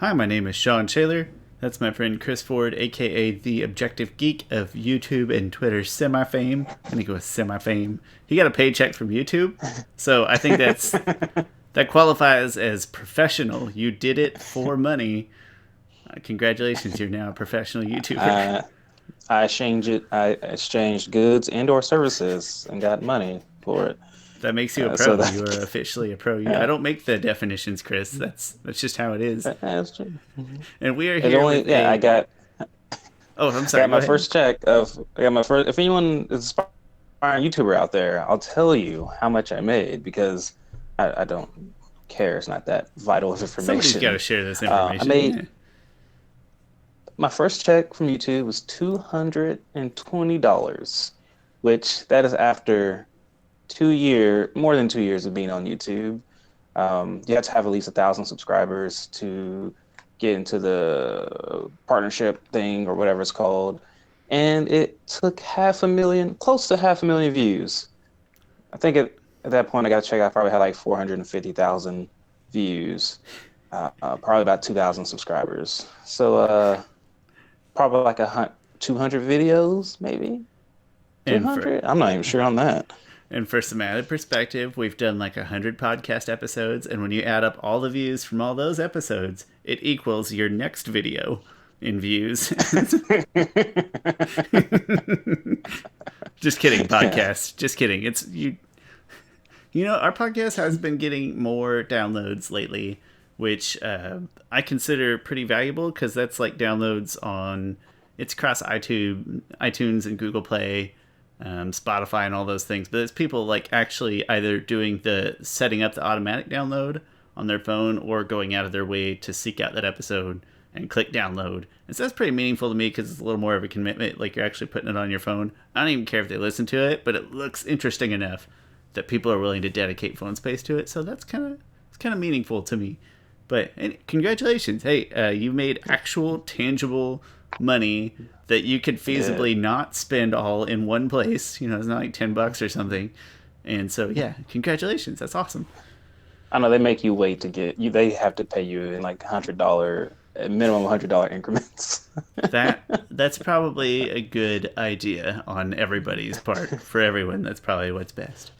Hi, my name is Sean Shaler. That's my friend Chris Ford, aka the Objective Geek of YouTube and Twitter semi-fame. I'm gonna go with semi-fame. He got a paycheck from YouTube, so I think that qualifies as professional. You did it for money. Congratulations, you're now a professional YouTuber. I I exchanged it. I exchanged goods and/or services and got money for it. That makes you a So pro. You are that officially a pro. I yeah, don't make the definitions, Chris. That's just how it is. that's true. And we are It's here only with a. I got Oh, I'm I sorry. got Go my ahead. first check of I got my first. If anyone is an aspiring YouTuber out there, I'll tell you how much I made because I don't care. It's not that vital of Somebody's got to information. share this I information. made Yeah. my first check from YouTube was $220, which that is after more than 2 years of being on YouTube. You have to have at least 1,000 subscribers to get into the partnership thing or whatever it's called. And it took close to 500,000 views. I think at that point I got to check. I probably had like 450,000 views, probably about 2,000 subscribers. So probably like 200 videos, maybe And for 200. I'm not even sure on that. And for some added perspective, we've done like 100 podcast episodes, and when you add up all the views from all those episodes, it equals your next video in views. Just kidding, Yeah. podcast. Just kidding. It's you. You know, our podcast has been getting more downloads lately, which I consider pretty valuable because that's like downloads on. It's across iTunes and Google Play, Spotify, and all those things. But it's people like actually either doing the setting up the automatic download on their phone or going out of their way to seek out that episode and click download. And so that's pretty meaningful to me because it's a little more of a commitment. Like you're actually putting it on your phone. I don't even care if they listen to it, but it looks interesting enough that people are willing to dedicate phone space to it. So that's kind of meaningful to me. But congratulations, hey, you made actual tangible money that you could I did. feasibly not spend all in one place. You know, it's not like $10 or something. And so yeah, congratulations, that's awesome. I know they make you wait to get you. They have to pay you in like $100, minimum $100 increments. That's probably a good idea on everybody's part. For everyone, that's probably what's best.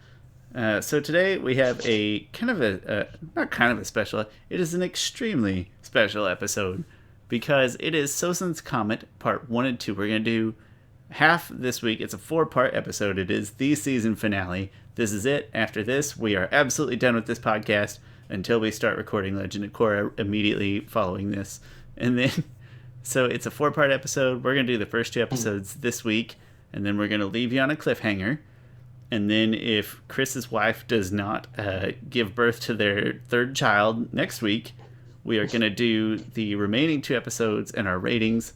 So today we have a kind of a not kind of a special. It is an extremely special episode because it is Sozin's Comet Part 1 and 2. We're gonna do half this week. It's a 4-part episode. It is the season finale. This is it. After this, we are absolutely done with this podcast until we start recording Legend of Korra immediately following this, and then so it's a 4-part episode. We're gonna do the first 2 episodes this week, and then we're gonna leave you on a cliffhanger. And then, if Chris's wife does not give birth to their 3rd child next week, we are going to do the remaining 2 episodes and our ratings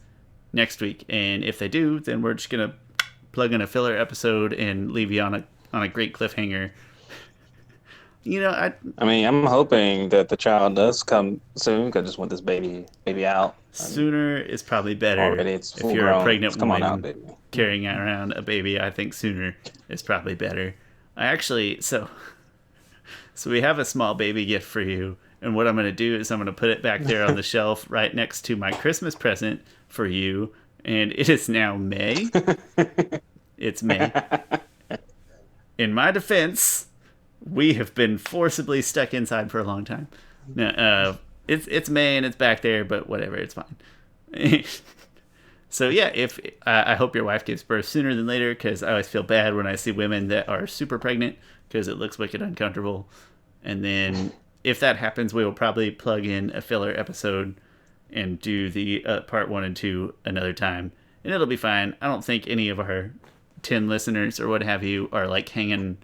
next week. And if they do, then we're just going to plug in a filler episode and leave you on a great cliffhanger. You know, I mean, I'm hoping that the child does come soon because I just want this baby out. sooner is probably better Already, it's if full you're a grown. pregnant Come on out, woman baby. carrying around a baby. I think sooner is probably better. I actually so we have a small baby gift for you, and what I'm going to do is I'm going to put it back there on the shelf right next to my Christmas present for you, and it is now May. It's May. In my defense, we have been forcibly stuck inside for a long time. No, it's May and it's back there, but whatever, it's fine. So yeah, if I hope your wife gives birth sooner than later, because I always feel bad when I see women that are super pregnant because it looks wicked uncomfortable. And then if that happens, we will probably plug in a filler episode and do the part 1 and 2 another time, and it'll be fine. I don't think any of our 10 listeners or what have you are like hanging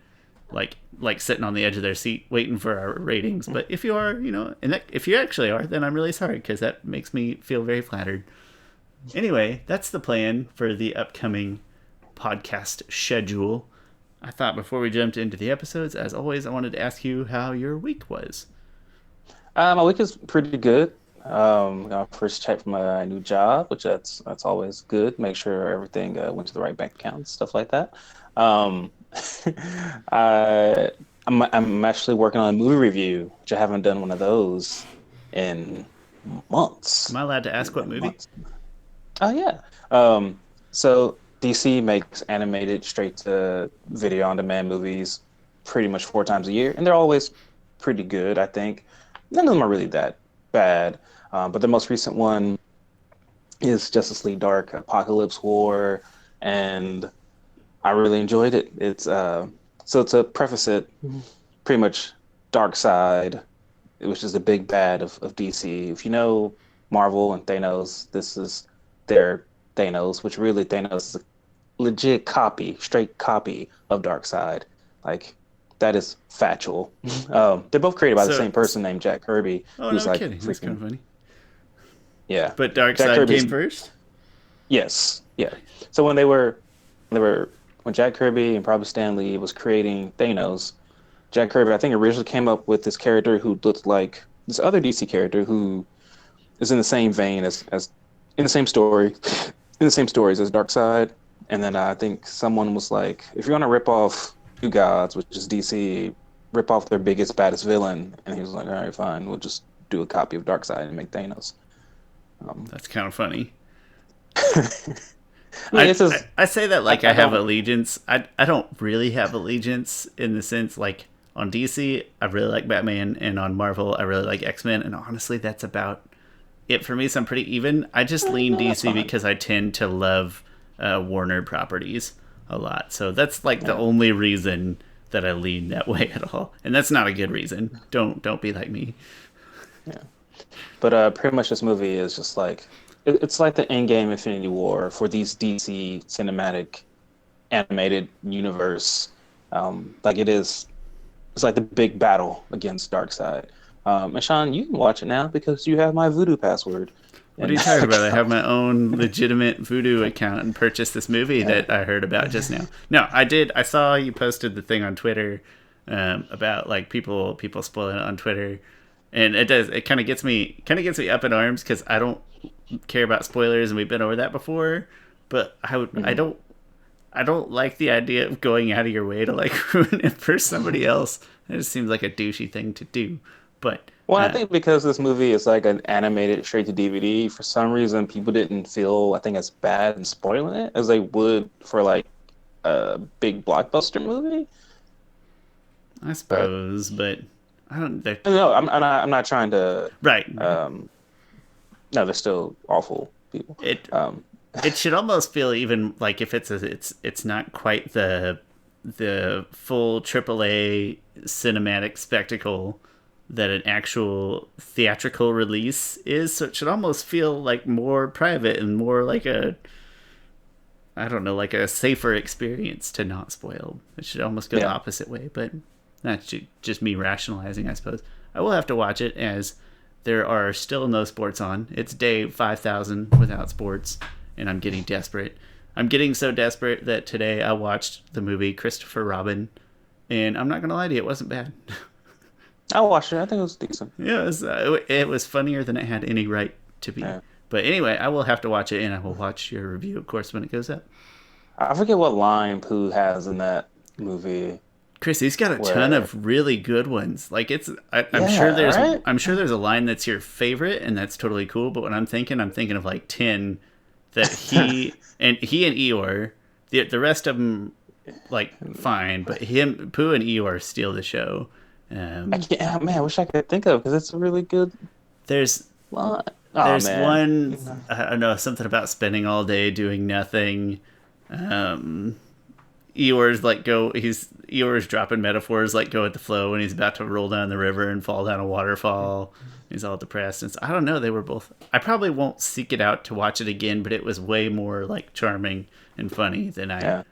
like sitting on the edge of their seat waiting for our ratings. But if you are, if you actually are, then I'm really sorry because that makes me feel very flattered. Anyway, that's the plan for the upcoming podcast schedule. I thought before we jumped into the episodes, as always, I wanted to ask you how your week was. My week is pretty good. Got my first check from my new job, which that's always good. Make sure everything went to the right bank account, stuff like that. Um, I'm actually working on a movie review, which I haven't done one of those in months. Am I allowed to ask It's what been movie? months. Oh yeah. So DC makes animated straight to video on demand movies pretty much 4 times a year, and they're always pretty good, I think. None of them are really that bad. But the most recent one is Justice League Dark Apocalypse War, and I really enjoyed it. So to preface it, pretty much Dark Side, which is the big bad of DC. If you know Marvel and Thanos, this is their Thanos, which really Thanos is a legit copy, straight copy of Darkseid. Like that is factual. They're both created by the So, same person named Jack Kirby, oh, who's no like kidding. That's kind freaking of funny. yeah. But Jack Darkseid Kirby's came first? yes, yeah. So they were when Jack Kirby and probably Stan Lee was creating Thanos, Jack Kirby I think originally came up with this character who looked like this other DC character who is in the same vein as in the same story, in the same stories as Darkseid. And then I think someone was like, if you're gonna rip off two gods, which is DC, rip off their biggest, baddest villain. And he was like, all right, fine, we'll just do a copy of Darkseid and make Thanos. That's kind of funny. I mean, it's just I say that like I I have don't. allegiance. I don't really have allegiance in the sense like on DC I really like Batman and on Marvel I really like X-Men and honestly that's about it for me. So I'm pretty even. I just lean No, that's DC fine. because I tend to love Warner properties a lot. So that's like the Yeah, only reason that I lean that way at all. And that's not a good reason. Don't be like me. yeah. But pretty much this movie is just like it's like the Endgame Infinity War for these DC cinematic animated universe. Like it is, it's like the big battle against Darkseid. And Sean, you can watch it now because you have my Voodoo password. What are And you talking about? I have my own legitimate Voodoo account and purchased this movie yeah, that I heard about just now. No, I did. I saw you posted the thing on Twitter about like people spoiling it on Twitter, and it does. It kind of gets me up in arms because I don't care about spoilers, and we've been over that before. But I mhm. don't like the idea of going out of your way to like ruin it for somebody else. It just seems like a douchey thing to do. But Well, I uh, think because this movie is like an animated straight to DVD, for some reason people didn't feel I think as bad in spoiling it as they would for like a big blockbuster movie. I But suppose, but I don't. no, I'm not trying to. Right, right. Um, no, they're still awful people. It Um, it should almost feel even like if it's not quite the full AAA cinematic spectacle that an actual theatrical release is. So it should almost feel like more private and more like a I don't know like a safer experience to not spoil. It should almost go the yeah, opposite way, but that's just me rationalizing, I suppose. I will have to watch it as there are still no sports on. It's day 5,000 without sports, and I'm getting desperate. I'm getting so desperate that today I watched the movie Christopher Robin, and I'm not going to lie to you, it wasn't bad. I watched it. I think it was decent. Yeah, it was funnier than it had any right to be. Yeah. But anyway, I will have to watch it, and I will watch your review, of course, when it goes up. I forget what line Pooh has in that movie. Chris, he's got a ton Where of really good ones. Like I'm sure yeah, right? there's a line that's your favorite, and that's totally cool. But when I'm thinking of like 10 that he and Eeyore, the rest of them like fine, but him, Pooh, and Eeyore steal the show. I Um, can't. Man, I wish I could think of because it's a really good there's line. Oh there's man. one I don't know something about spending all day doing nothing. Um, Eeyore's dropping metaphors like go with the flow when he's about to roll down the river and fall down a waterfall. He's all depressed. And so, I don't know. They were both. I probably won't seek it out to watch it again, but it was way more like charming and funny than I Yeah.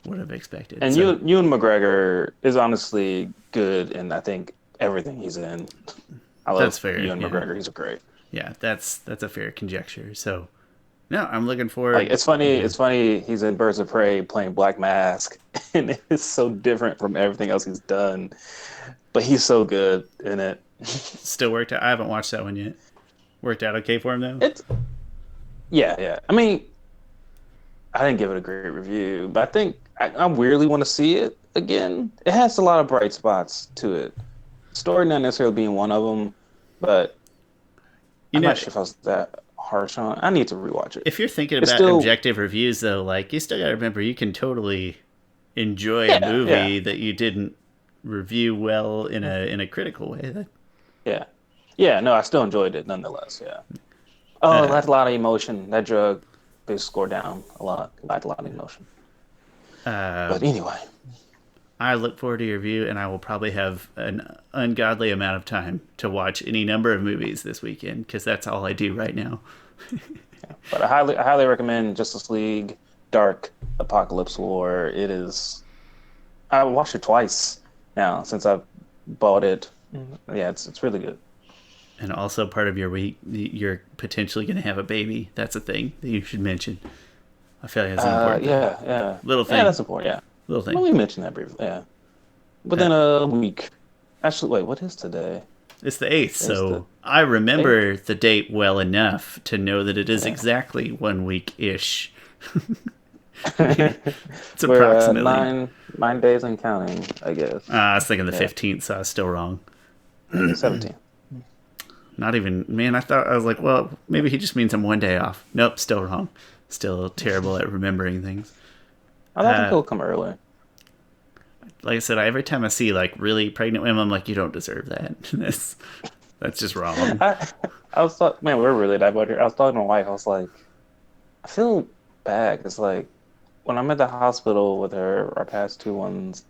would have expected. And So Ewan McGregor is honestly good in I think everything he's in. I that's love fair. Ewan Yeah, McGregor. He's great. yeah. That's a fair conjecture. So no, I'm looking Like forward. it's funny. Yeah, It's funny. He's in Birds of Prey playing Black Mask, and it's so different from everything else he's done. But he's so good in it. still worked out. I haven't watched that one yet. Worked out okay for him though. It's yeah, yeah. I mean, I didn't give it a great review, but I think I weirdly want to see it again. It has a lot of bright spots to it. Story not necessarily being one of them, but You I'm know, not sure if I was that harsh on. I need to rewatch it. if you're thinking It's about still, objective reviews, though, like, you still got to remember you can totally enjoy a yeah, yeah, movie that you didn't review well in a critical way. yeah, yeah. No, I still enjoyed it nonetheless. Yeah. Oh, Uh, that's a lot of emotion. That drug, they score down a lot. Lacked a lot of emotion. uh, But anyway, I look forward to your review, and I will probably have an ungodly amount of time to watch any number of movies this weekend because that's all I do right now. but I highly recommend Justice League Dark Apocalypse War. It is. I watched it twice now since I bought it. Yeah, it's really good. And also, part of your week, you're potentially going to have a baby. That's a thing that you should mention. I feel like that's an important thing. Yeah, yeah, Little thing. yeah. That's important. Yeah, Little thing. well, we mentioned that briefly. Yeah, within a week. Actually, wait, what is today? It's the 8th, It's the so I remember 8th. the date well enough to know that it is exactly 1 week-ish. It's We're approximately. 9 days and counting, I guess. I was thinking the Yeah. 15th, so I was still wrong. 17. Not even, man, I was like, well, maybe he just means I'm 1 day off. Nope, still wrong. Still terrible at remembering things. I don't think he'll come early. Like I said, every time I see like really pregnant women, I'm like, you don't deserve that. That's just wrong. I was talking, man, we're really divergent. I was talking to my wife. I was like, I feel bad. It's like when I'm at the hospital with her, our past two ones,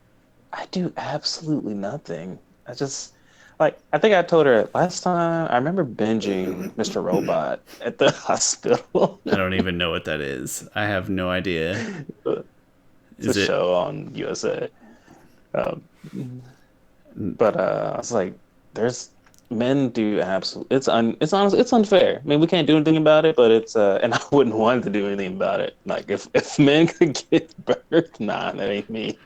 I do absolutely nothing. I just, like, I think I told her last time, I remember binging Mr. Robot at the hospital. I don't even know what that is. I have no idea. It's a show on USA. But I was like, there's men do absolutely. It's honestly it's unfair. I mean, we can't do anything about it, but it's and I wouldn't want to do anything about it. Like if men could get birth, nah, that ain't me.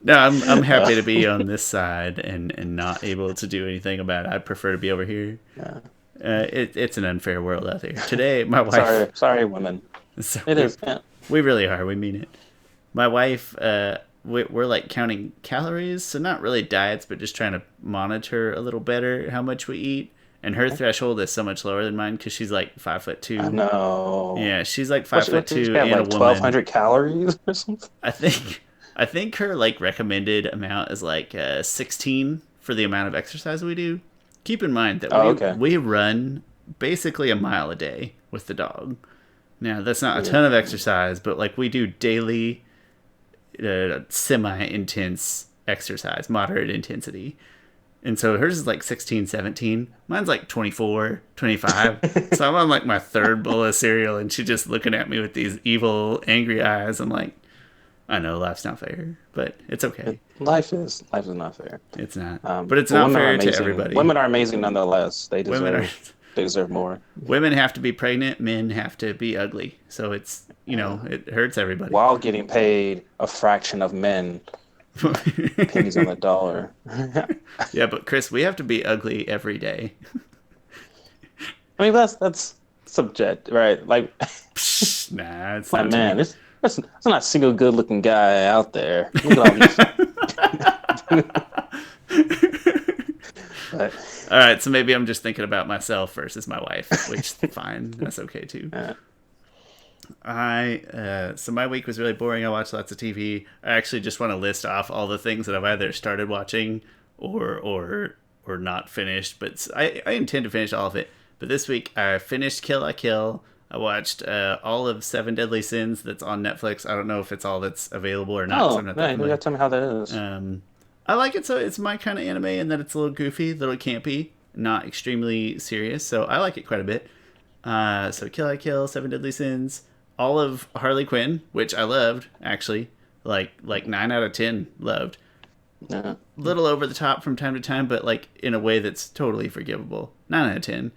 No, I'm happy to be on this side and not able to do anything about it. I prefer to be over here. Yeah. It's an unfair world out there. Today, my wife. Sorry, women. So It is. Yeah. We really are. We mean it. My wife. We're like counting calories, so not really diets, but just trying to monitor a little better how much we eat. And her threshold is so much lower than mine because she's like 5'2". I know. Yeah, she's like 5'2" and like a woman. 1,200 calories or something. I think her like recommended amount is like 16 for the amount of exercise we do. Keep in mind that we run basically a mile a day with the dog. Now that's not a ton of exercise, but like we do daily. Semi-intense exercise, moderate intensity. And so hers is like 16, 17. Mine's like 24, 25. So I'm on like my third bowl of cereal and she's just looking at me with these evil, angry eyes. I'm like, I know life's not fair, but it's okay. Life is not fair. It's not. But it's not fair to everybody. Women are amazing nonetheless. They deserve more. Women have to be pregnant, men have to be ugly. So it's, it hurts everybody. While getting paid a fraction of men. Pennies on the dollar. Yeah, but Chris, we have to be ugly every day. I mean, that's subject, right? Like, nah, it's like, not. Man, there's not a single good-looking guy out there. Look at all these. But, all right, so maybe I'm just thinking about myself versus my wife, which fine, that's okay too. So my week was really boring. I watched lots of TV. I actually just want to list off all the things that I've either started watching or not finished, but I intend to finish all of it. But this week I finished Kill la Kill. I watched all of Seven Deadly Sins that's on Netflix. I don't know if it's all that's available or not. Oh, so I'm not you gotta tell me how that is. I like it, so it's my kind of anime in that it's a little goofy, a little campy, not extremely serious, so I like it quite a bit. So Kill la Kill, Seven Deadly Sins, all of Harley Quinn, which I loved, actually, like 9 out of 10 loved. Yeah. Little over the top from time to time, but like in a way that's totally forgivable. 9 out of 10.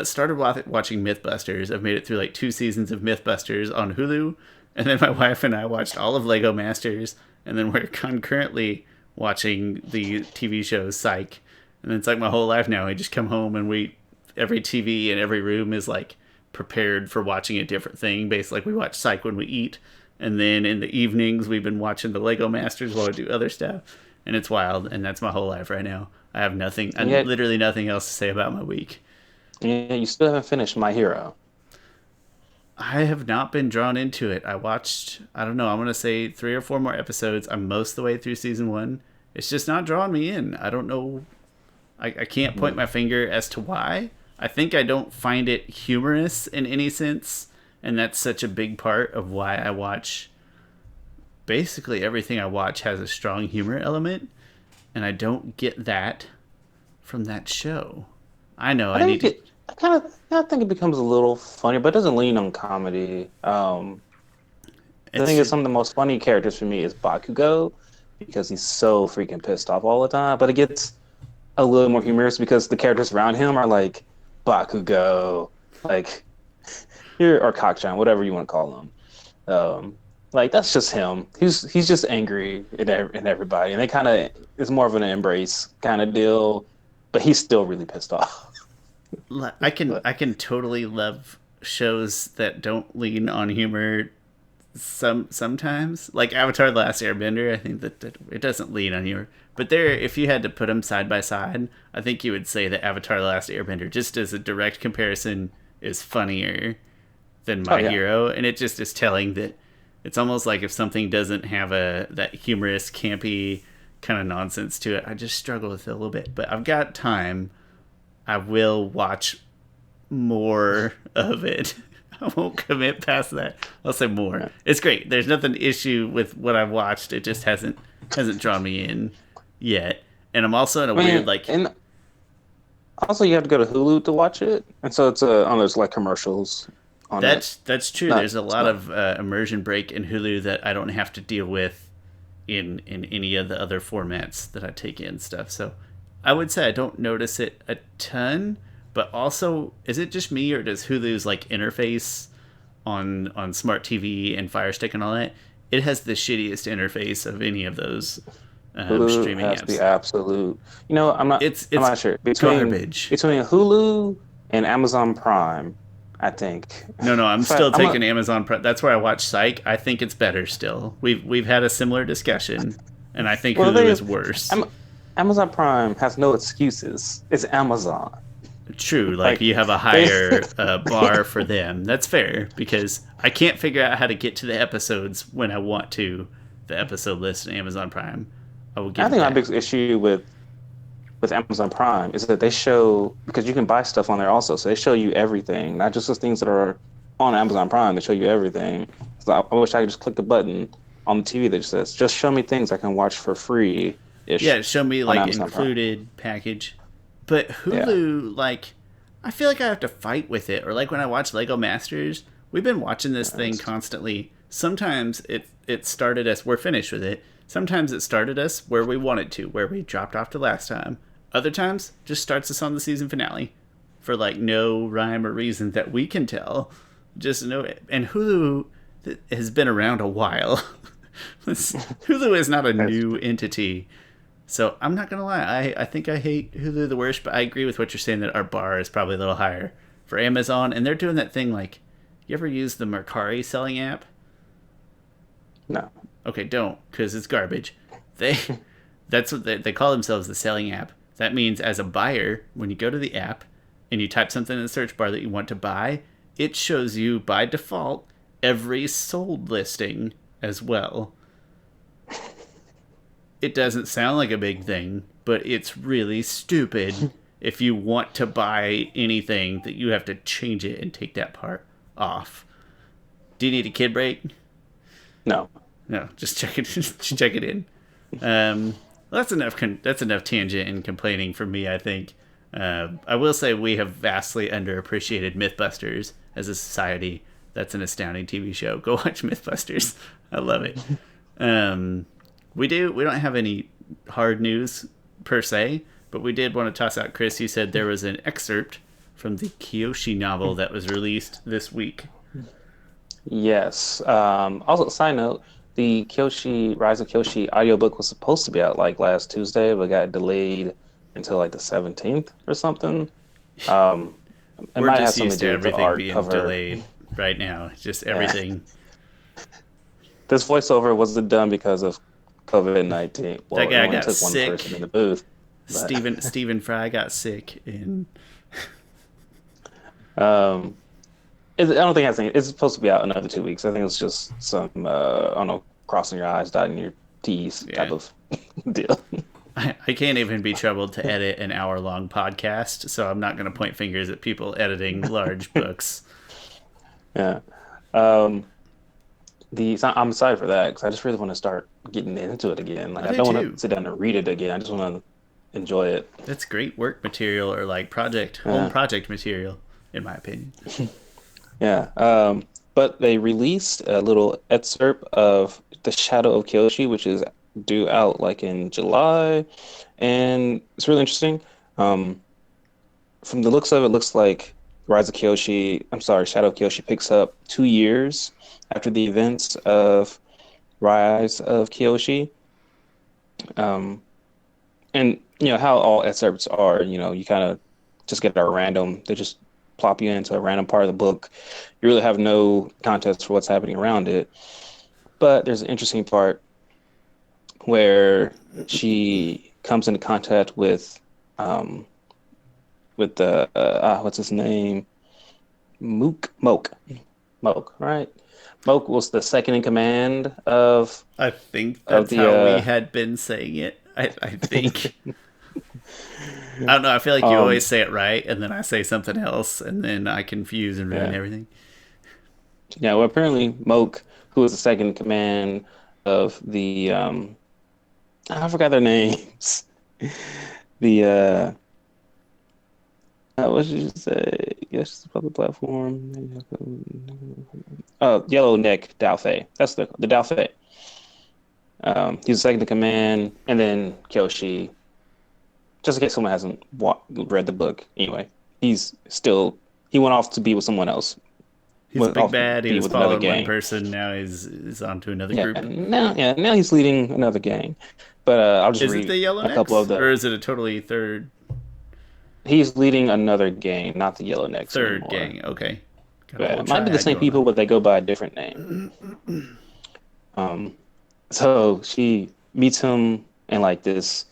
Started watching Mythbusters. I've made it through like 2 seasons of Mythbusters on Hulu, and then my wife and I watched all of Lego Masters. And then we're concurrently watching the TV show Psych. And it's like my whole life now. I just come home and every TV in every room is like prepared for watching a different thing. Basically, like we watch Psych when we eat. And then in the evenings, we've been watching the Lego Masters while we do other stuff. And it's wild. And that's my whole life right now. I have literally nothing else to say about my week. Yeah, you still haven't finished My Hero. I have not been drawn into it. I watched, I don't know, I'm going to say 3 or 4 more episodes. I'm most of the way through season 1. It's just not drawing me in. I don't know. I can't point my finger as to why. I think I don't find it humorous in any sense. And that's such a big part of why I watch. Basically, everything I watch has a strong humor element. And I don't get that from that show. I know I I need think to. I think it becomes a little funny, but it doesn't lean on comedy. I It's think it's just, some of the most funny characters for me is Bakugo because he's so freaking pissed off all the time. But it gets a little more humorous because the characters around him are like Bakugo, like here or Kakchan, whatever you want to call him. Like that's just him. He's just angry at everybody, and they kind of it's more of an embrace kind of deal. But he's still really pissed off. But I can totally love shows that don't lean on humor sometimes, like Avatar: The Last Airbender. I think that it doesn't lean on humor, but there, if you had to put them side by side, I think you would say that Avatar: The Last Airbender, just as a direct comparison, is funnier than oh My yeah, Hero, and it just is telling that it's almost like if something doesn't have a that humorous, campy kind of nonsense to it, I just struggle with it a little bit. But I've got time. I will watch more of it. I won't commit past that. I'll say more. yeah. It's great. There's nothing issue with what I've watched. It just hasn't drawn me in yet. And I'm also in a I weird mean, like and also you have to go to Hulu to watch it, and so it's on there's like commercials on it. that's true. Not There's a it's lot not. of immersion break in Hulu that I don't have to deal with in any of the other formats that I take in stuff. So I would say I don't notice it a ton. But also, is it just me or does Hulu's like interface on smart TV and Fire Stick and all that? It has the shittiest interface of any of those Hulu streaming has the apps. absolute. You know, I'm It's not sure garbage. between Hulu and Amazon Prime. I think. No, no, I'm In fact, still taking Amazon Prime. That's where I watch Psych. I think it's better still. We've had a similar discussion, and I think well, the Hulu thing is is, worse. Am, Amazon Prime has no excuses. It's Amazon. True, like Like you have a they. higher bar for them. That's fair because I can't figure out how to get to the episodes when I want to. The episode list in Amazon Prime, I will I give it think my that. biggest issue with Amazon Prime is that they show because you can buy stuff on there also, so they show you everything, not just the things that are on Amazon Prime. They show you everything. So I wish I could just click the button on the TV that just says, "Just show me things I can watch for free ish Yeah, show me on like Amazon Prime." included package, but Yeah, Hulu like I feel like I have to fight with it. Or like when I watch Lego Masters, we've been watching this thing it's, constantly. Sometimes it started us. We're finished with it. Sometimes it started us where we wanted to, where we dropped off to last time. Other times, just starts us on the season finale for like no rhyme or reason that we can tell. Just no, and Hulu has been around a while. Hulu is not a that's new entity, so I'm not gonna lie. I think I hate Hulu the worst, but I agree with what you're saying that our bar is probably a little higher for Amazon, and they're doing that thing like, you ever use the Mercari selling app? no. Okay, don't, because it's garbage. They that's what they call themselves, the selling app. That means as a buyer, when you go to the app and you type something in the search bar that you want to buy, it shows you by default every sold listing as well. It doesn't sound like a big thing, but it's really stupid if you want to buy anything that you have to change it and take that part off. Do you need a kid break? No. No, just check it. Just check it in. Well, that's enough. That's enough tangent and complaining for me. I think. I will say we have vastly underappreciated MythBusters as a society. That's an astounding TV show. Go watch MythBusters. I love it. We do. We don't have any hard news per se, but we did want to toss out. Chris, you said there was an excerpt from the Kyoshi novel that was released this week. Yes. Also, side note, the Kyoshi Rise of Kyoshi audiobook was supposed to be out like last Tuesday, but got delayed until like the 17th or something. Um, it We're might have just something used to to do with the everything art being cover. delayed right now. Just Yeah. everything. This voiceover wasn't done because of COVID-19. That Well, it guy only got took one person in sick. the booth, but Stephen Fry got sick, and Um, I don't think it has any. It's supposed to be out in another 2 weeks. I think it's just some I don't know, crossing your I's, dotting your T's type Yeah. of deal. I can't even be troubled to edit an hour-long podcast, so I'm not going to point fingers at people editing large books. Yeah. Um, I'm excited for that because I just really want to start getting into it again. Like I I do don't want too. to sit down and read it again. I just want to enjoy it. That's great work material or like home Yeah. project material, in my opinion. Yeah. But they released a little excerpt of The Shadow of Kyoshi, which is due out like in July, and it's really interesting. Um, from the looks of it, looks like Rise of Kyoshi, I'm sorry, Shadow of Kyoshi picks up 2 years after the events of Rise of Kyoshi. Um, and how all excerpts are, you kind of just get a random, they just plop you into a random part of the book. You really have no context for what's happening around it. But there's an interesting part where she comes into contact um, with the what's his name? Moke, right? Moke was the second in command I think of that's the how we had been saying it. I think. I don't know. I feel like you um always say it right, and then I say something else, and then I confuse and ruin yeah. everything. Yeah, well, apparently Moke, who was the second in command of the I forgot their names. The what should you say? Yes, public platform. Yellow Neck Dalfei. That's the Dalfei. He's the second in command, and then Kyoshi. Just in case someone hasn't read the book, anyway, he went off to be with someone else. He's a Went big off to bad. He be was with another following one gang. person. Now he's on to another Yeah, group. now he's leading another gang. But I'll just Is it read the Yellow a couple of Necks, or the. is it a totally He's leading another gang, not the Yellow Necks third anymore. gang? Okay, got a Yeah, whole it might be the triad same going people, but they go by a different name. on. Um, so she meets him in like this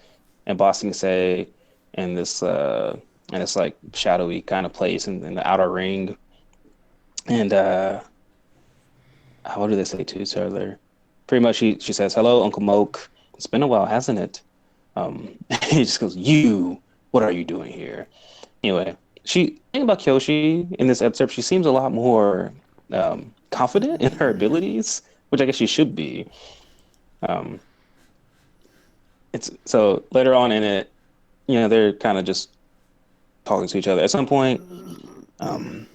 embossing say in this and it's like shadowy kind of place in the outer ring. And what do they say to each other? Pretty much she says, "Hello, Uncle Moke. It's been a while, hasn't it?" He just goes, "You, what are you doing here?" Anyway, she thing about Kyoshi in this excerpt, she seems a lot more confident in her abilities, which I guess she should be. Um, it's so later on in it, they're kind of just talking to each other. At some point, um,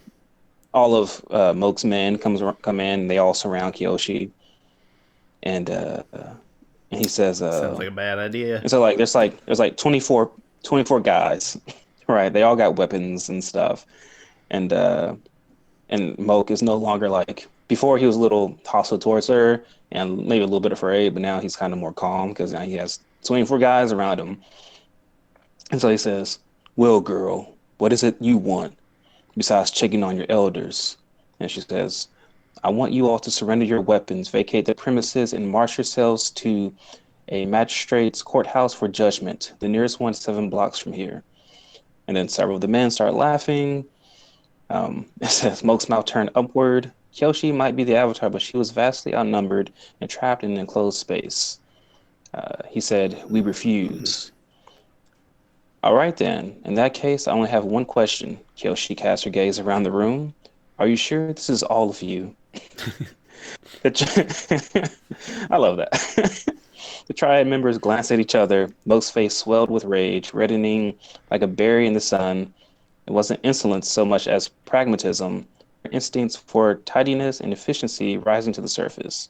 all of Moke's men come in. They all surround Kyoshi, and he says, Sounds like a bad idea. and so like there's like 24 guys, right? They all got weapons and stuff, and Moke is no longer like before. He was a little hostile towards her and maybe a little bit afraid, but now he's kind of more calm because now he has 24 guys around him. And so he says, "Well, girl, what is it you want besides checking on your elders?" And she says, "I want you all to surrender your weapons, vacate the premises, and march yourselves to a magistrate's courthouse for judgment. The nearest one 7 blocks from here." And then several of the men start laughing. It says, "Smoke's mouth turned upward. Kyoshi might be the avatar, but she was vastly outnumbered and trapped in an enclosed space." He said, "We refuse." "All right, then. In that case, I only have one question." Kyoshi cast her gaze around the room. "Are you sure this is all of you?" I love that. The triad members glanced at each other. Moke's face swelled with rage, reddening like a berry in the sun. It wasn't insolence so much as pragmatism, her instincts for tidiness and efficiency rising to the surface.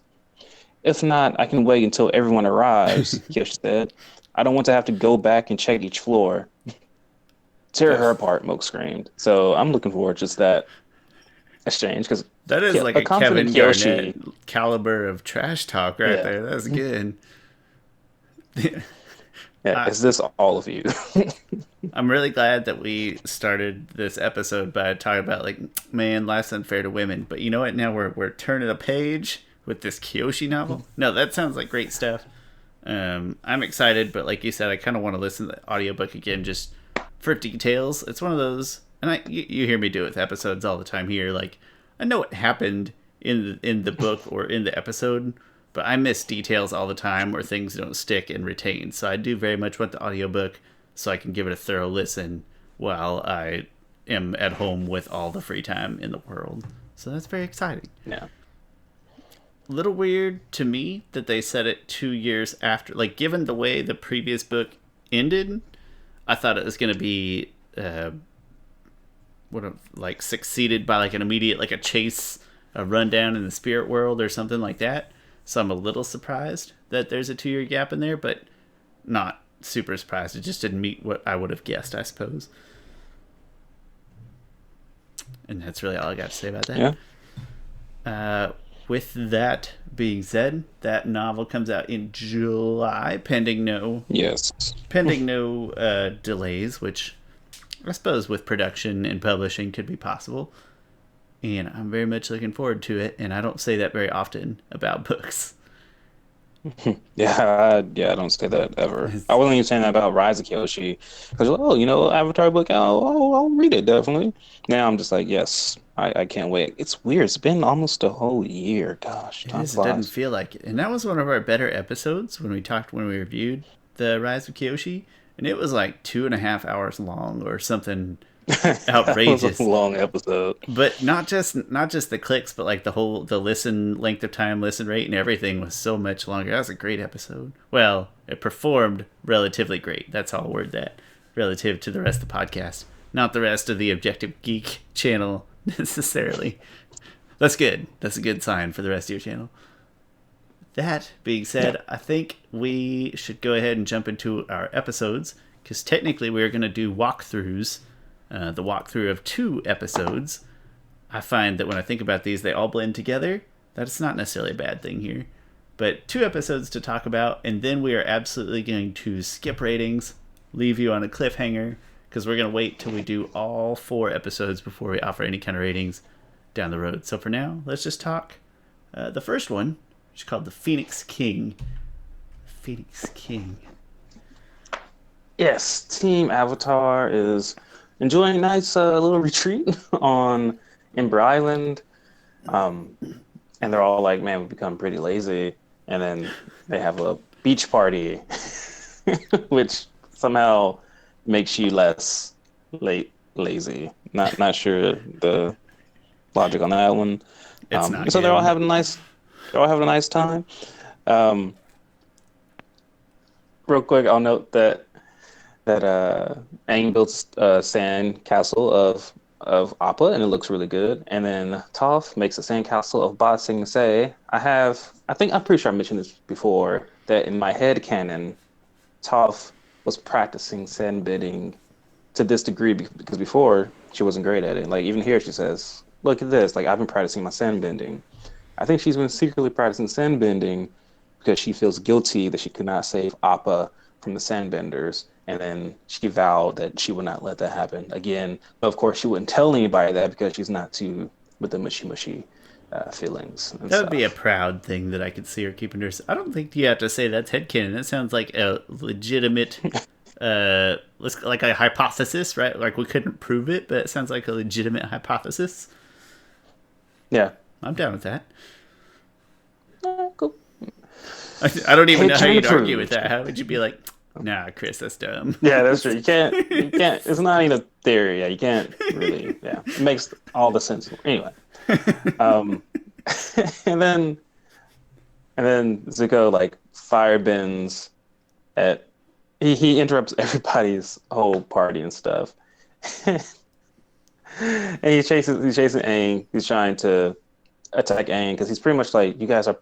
"If not, I can wait until everyone arrives," Kyoshi said. "I don't want to have to go back and check each floor." "Tear her That's apart," Moke screamed. So I'm looking forward to just that exchange because that is like a a confident Kevin Garnett Kyoshi, caliber of trash talk right yeah, there. That's good. yeah, I, is this all of you? I'm really glad that we started this episode by talking about like, man, life's unfair to women. But you know what? Now we're turning a page with this Kyoshi novel. No, that sounds like great stuff. I'm excited, but like you said, I kind of want to listen to the audiobook again just for details. It's one of those. and you hear me do it with episodes all the time here. Like, I know what happened in the book or in the episode, but I miss details all the time where things don't stick and retain. So I do very much want the audiobook so I can give it a thorough listen while I am at home with all the free time in the world. So that's very exciting. Yeah. A little weird to me that they said it 2 years after. Like, given the way the previous book ended, I thought it was going to be like succeeded by like an immediate, like a chase, a rundown in the spirit world or something like that. So I'm a little surprised that there's a 2-year gap in there, but not super surprised. It just didn't meet what I would have guessed, I suppose. And that's really all I got to say about that. Yeah. With that being said, that novel comes out in July, pending no delays, which I suppose with production and publishing could be possible. And I'm very much looking forward to it, and I don't say that very often about books. I don't say that ever. I wasn't even saying that about Rise of Kyoshi. Because, Avatar book, I'll read it, definitely. Now I'm just like, yes, I can't wait. It's weird. It's been almost a whole year. Gosh, time It doesn't flies. feel like it. And that was one of our better episodes when we reviewed the Rise of Kyoshi, and it was like 2.5 hours long or something outrageous. That was a long episode. But not just the clicks, but like the listen length of time, listen rate, and everything was so much longer. That was a great episode. Well, it performed relatively great. That's how I'll word that. Relative to the rest of the podcast, not the rest of the Objective Geek channel necessarily. That's good. That's a good sign for the rest of your channel. That being said, I think we should go ahead and jump into our episodes, because technically we're going to do walkthroughs. The walkthrough of 2 episodes. I find that when I think about these, they all blend together. That's not necessarily a bad thing here. But 2 episodes to talk about, and then we are absolutely going to skip ratings, leave you on a cliffhanger, because we're going to wait till we do all 4 episodes before we offer any kind of ratings down the road. So for now, let's just talk the first one, which is called The Phoenix King. Phoenix King. Yes, Team Avatar is enjoying a nice little retreat on Ember Island. And they're all like, man, we've become pretty lazy. And then they have a beach party, which somehow makes you less lazy. Not sure the logic on that one. It's not so good. they're all having a nice time. Real quick, I'll note that Aang builds a sand castle of ATLA, and it looks really good. And then Toph makes a sand castle of Ba Sing Se. I'm pretty sure I mentioned this before, that in my head canon, Toph was practicing sand bending to this degree because before she wasn't great at it. Like, even here she says, look at this, like, I've been practicing my sand bending. I think she's been secretly practicing sand bending because she feels guilty that she could not save Appa from the sandbenders. And then she vowed that she would not let that happen again. But of course, she wouldn't tell anybody that because she's not too with the mushy feelings. And that would be a proud thing that I could see her keeping her. I don't think you have to say that's headcanon. That sounds like a legitimate, like a hypothesis, right? Like, we couldn't prove it, but it sounds like a legitimate hypothesis. Yeah. I'm down with that. Cool. I don't even know how you'd argue with that. How would you be like, nah, Chris, that's dumb? Yeah, that's true. You can't. It's not even a theory. Yeah, you can't really. Yeah, it makes all the sense. Anyway, and then Zuko like fire bends at. He interrupts everybody's whole party and stuff, and he's chasing Aang. He's trying to attack Aang because he's pretty much like, you guys are.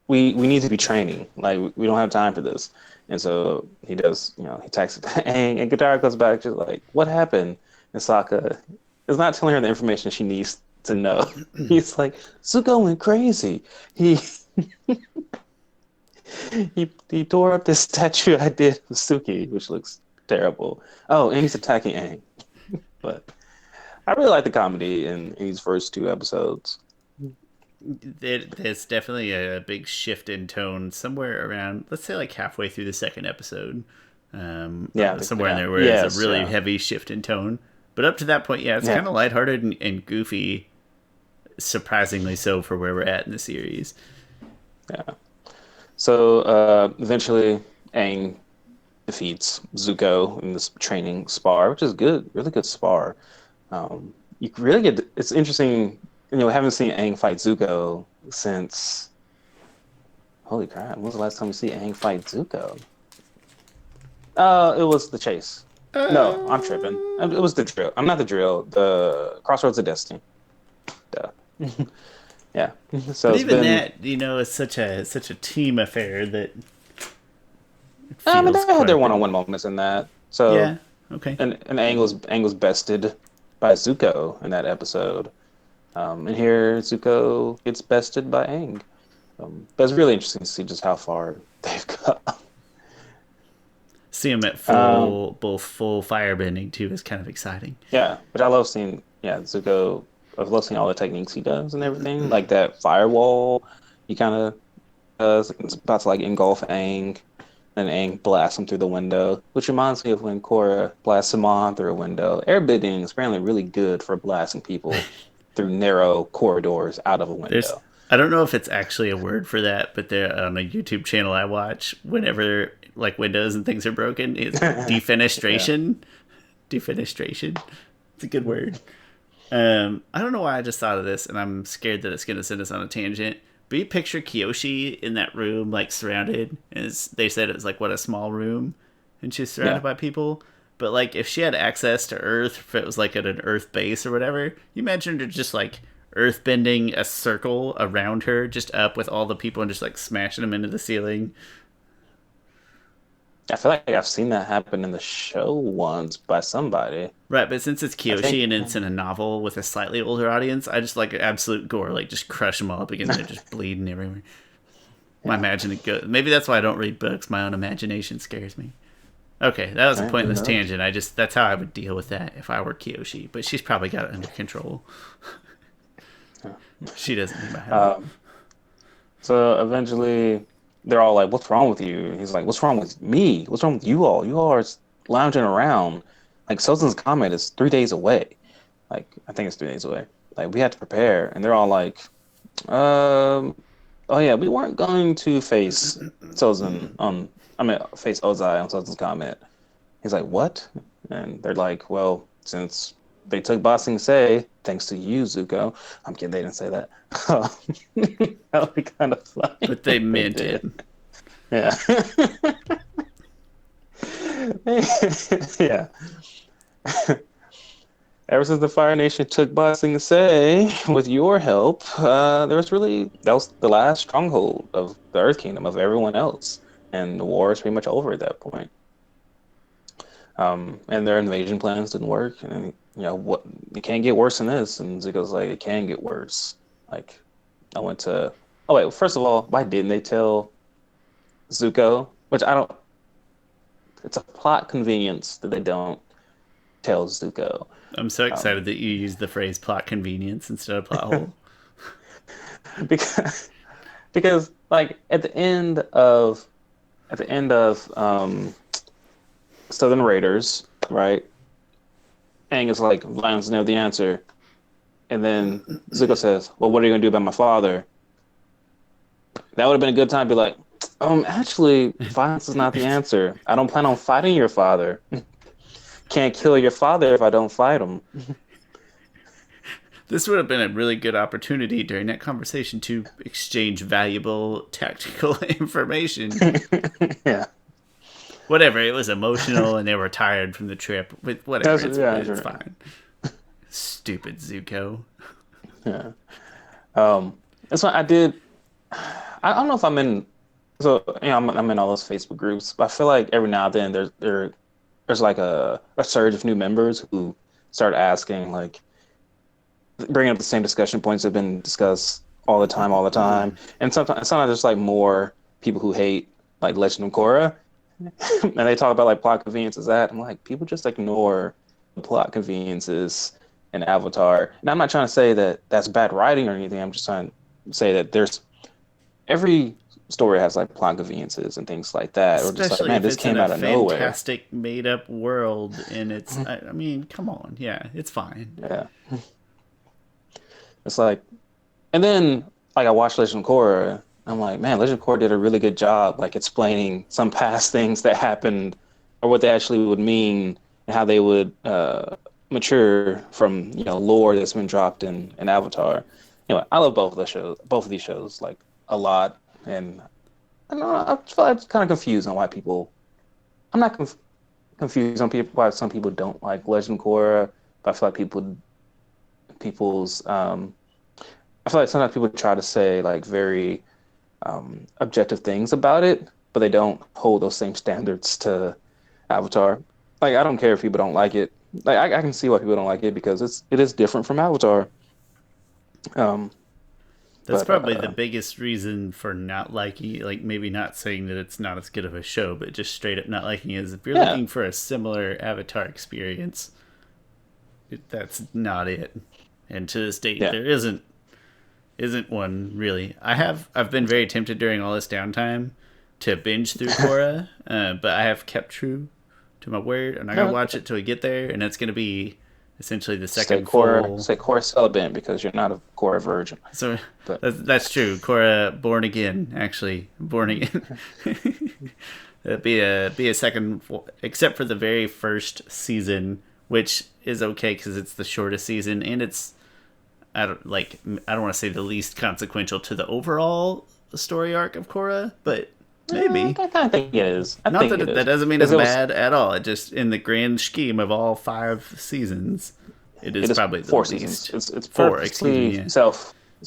We need to be training. Like, we don't have time for this. And so he does, he attacks Aang, and Katara goes back just like, what happened? And Sokka is not telling her the information she needs to know. He's like, Zuko went crazy. He tore up this statue I did with Suki, which looks terrible. Oh, and he's attacking Aang. But I really like the comedy in these first 2 episodes. There's definitely a big shift in tone somewhere around, let's say, like halfway through the second episode. Somewhere in there where there's a really heavy shift in tone. But up to that point, yeah, it's Yeah. kind of lighthearted and goofy, surprisingly so for where we're at in the series. Yeah. So eventually, Aang defeats Zuko in this training spar, which is good, really good spar. You really get it's interesting, haven't seen Aang fight Zuko since holy crap, when was the last time we see Aang fight Zuko? It was the chase. No, I'm tripping. It was the drill. I'm not the drill. The Crossroads of Destiny. Duh. Yeah. So But it's even been. that, is such a team affair that it I mean, feels they had their quite a bit. one-on-one moments in that. So Yeah. Okay. and Aang was bested by Zuko in that episode. And here Zuko gets bested by Aang. But it's really interesting to see just how far they've got. See him at Um, both full firebending too is kind of exciting. yeah, but I love seeing Zuko. I love seeing all the techniques he does and everything, like that firewall. He kind of does. It's about to like engulf Aang, and Aang blasts him through the window, which reminds me of when Korra blasts Simon through a window. Airbending is apparently really good for blasting people through narrow corridors out of a There's window. I don't know if it's actually a word for that, but there on a YouTube channel I watch, whenever like windows and things are broken, it's Yeah. defenestration. Defenestration. It's a good word. I don't know why I just thought of this, and I'm scared that it's going to send us on a tangent. But you picture Kyoshi in that room, like surrounded, as they said it was like what a small room, and she's surrounded Yeah. by people. But like if she had access to Earth, if it was like at an Earth base or whatever, you imagine her just like Earth bending a circle around her, just up with all the people and just like smashing them into the ceiling. I feel like I've seen that happen in the show once by somebody. Right, but since it's I Kyoshi think. and it's in a novel with a slightly older audience, I just like absolute gore, like just crush them all up again. They're just bleeding everywhere. My Yeah. imagine it goes. Maybe that's why I don't read books. My own imagination scares me. Okay, that was a Right, who pointless knows? tangent. That's how I would deal with that if I were Kyoshi. But she's probably got it under control. She doesn't need my help. Um, so eventually, they're all like, "What's wrong with you?" He's like, "What's wrong with me? What's wrong with you all? You all are lounging around. Like Sozin's Comet is 3 days away. Like I think it's 3 days away. Like we had to prepare." And they're all like, oh yeah, we weren't going to face Sozin on. I mean, face Ozai on Sozin's Comet." He's like, "What?" And they're like, "Well, since they took Bossing Say, thanks to you, Zuko." I'm kidding, they didn't say that. That would be kind of funny But they if they meant it. did. Yeah. Yeah. Ever since the Fire Nation took Bossing Say, with your help, that was the last stronghold of the Earth Kingdom of everyone else, and the war is pretty much over at that point. And their invasion plans didn't work, and what it can't get worse than this. And Zuko's like, it can get worse. Like, I went to. Oh wait, first of all, why didn't they tell Zuko? Which I don't. It's a plot convenience that they don't tell Zuko. I'm so Um, excited that you used the phrase plot convenience instead of plot hole. because because like at the end of Southern Raiders, right? Aang is like, "Lions know the answer," and then Zuko says, "Well, what are you gonna do about my father?" That would have been a good time to be like, actually, violence is not the answer. I don't plan on fighting your father. Can't kill your father if I don't fight him. This would have been a really good opportunity during that conversation to exchange valuable tactical information. Yeah, Whatever, it was emotional and they were tired from the trip. With whatever, yeah, it's sure. fine. Stupid Zuko. Yeah. That's why I did. I don't know if I'm in. So I'm in all those Facebook groups, but I feel like every now and then there's like a surge of new members who start asking like bringing up the same discussion points that have been discussed all the time, and sometimes there's like more people who hate like Legend of Korra, and they talk about like plot conveniences. That I'm like, people just ignore the plot conveniences in Avatar, and I'm not trying to say that that's bad writing or anything. I'm just trying to say that there's every story has like plot conveniences and things like that, or just like, Especially man, if this it's in came a out of nowhere. fantastic made up world and it's I mean, come on. Yeah, it's fine. Yeah, it's like, and then like I watched Legend of Korra. I'm like, man, Legend of Korra did a really good job like explaining some past things that happened or what they actually would mean and how they would mature from lore that's been dropped in Avatar. Anyway, I love both of these shows like a lot, and I don't know, I feel like I'm kind of confused on why people. I'm not confused on people why some people don't like Legend of Korra, but I feel like people's I feel like sometimes people try to say like very objective things about it, but they don't hold those same standards to Avatar. Like I don't care if people don't like it. Like I can see why people don't like it because it is different from Avatar. Um, That's but probably the biggest reason for not liking it. Like, maybe not saying that it's not as good of a show, but just straight up not liking it is if you're yeah, looking for a similar Avatar experience, that's not it. And to this date, yeah. there isn't one really. I've been very tempted during all this downtime to binge through Korra, but I have kept true to my word. I'm not gonna No, watch it till we get there, and it's gonna be essentially the stay second core, full. stay core celibate because you're not a core virgin. So But that's true. Korra, born again, actually born again. It'd be a second, except for the very first season, which is okay because it's the shortest season and it's I don't want to say the least consequential to the overall story arc of Korra, but maybe. I kind of think it is. I Not think that it that is doesn't mean because it's it was bad at all. It just in the grand scheme of all 5 seasons, it is it is probably the 4 seasons. least. It's Four, excuse me. Yeah.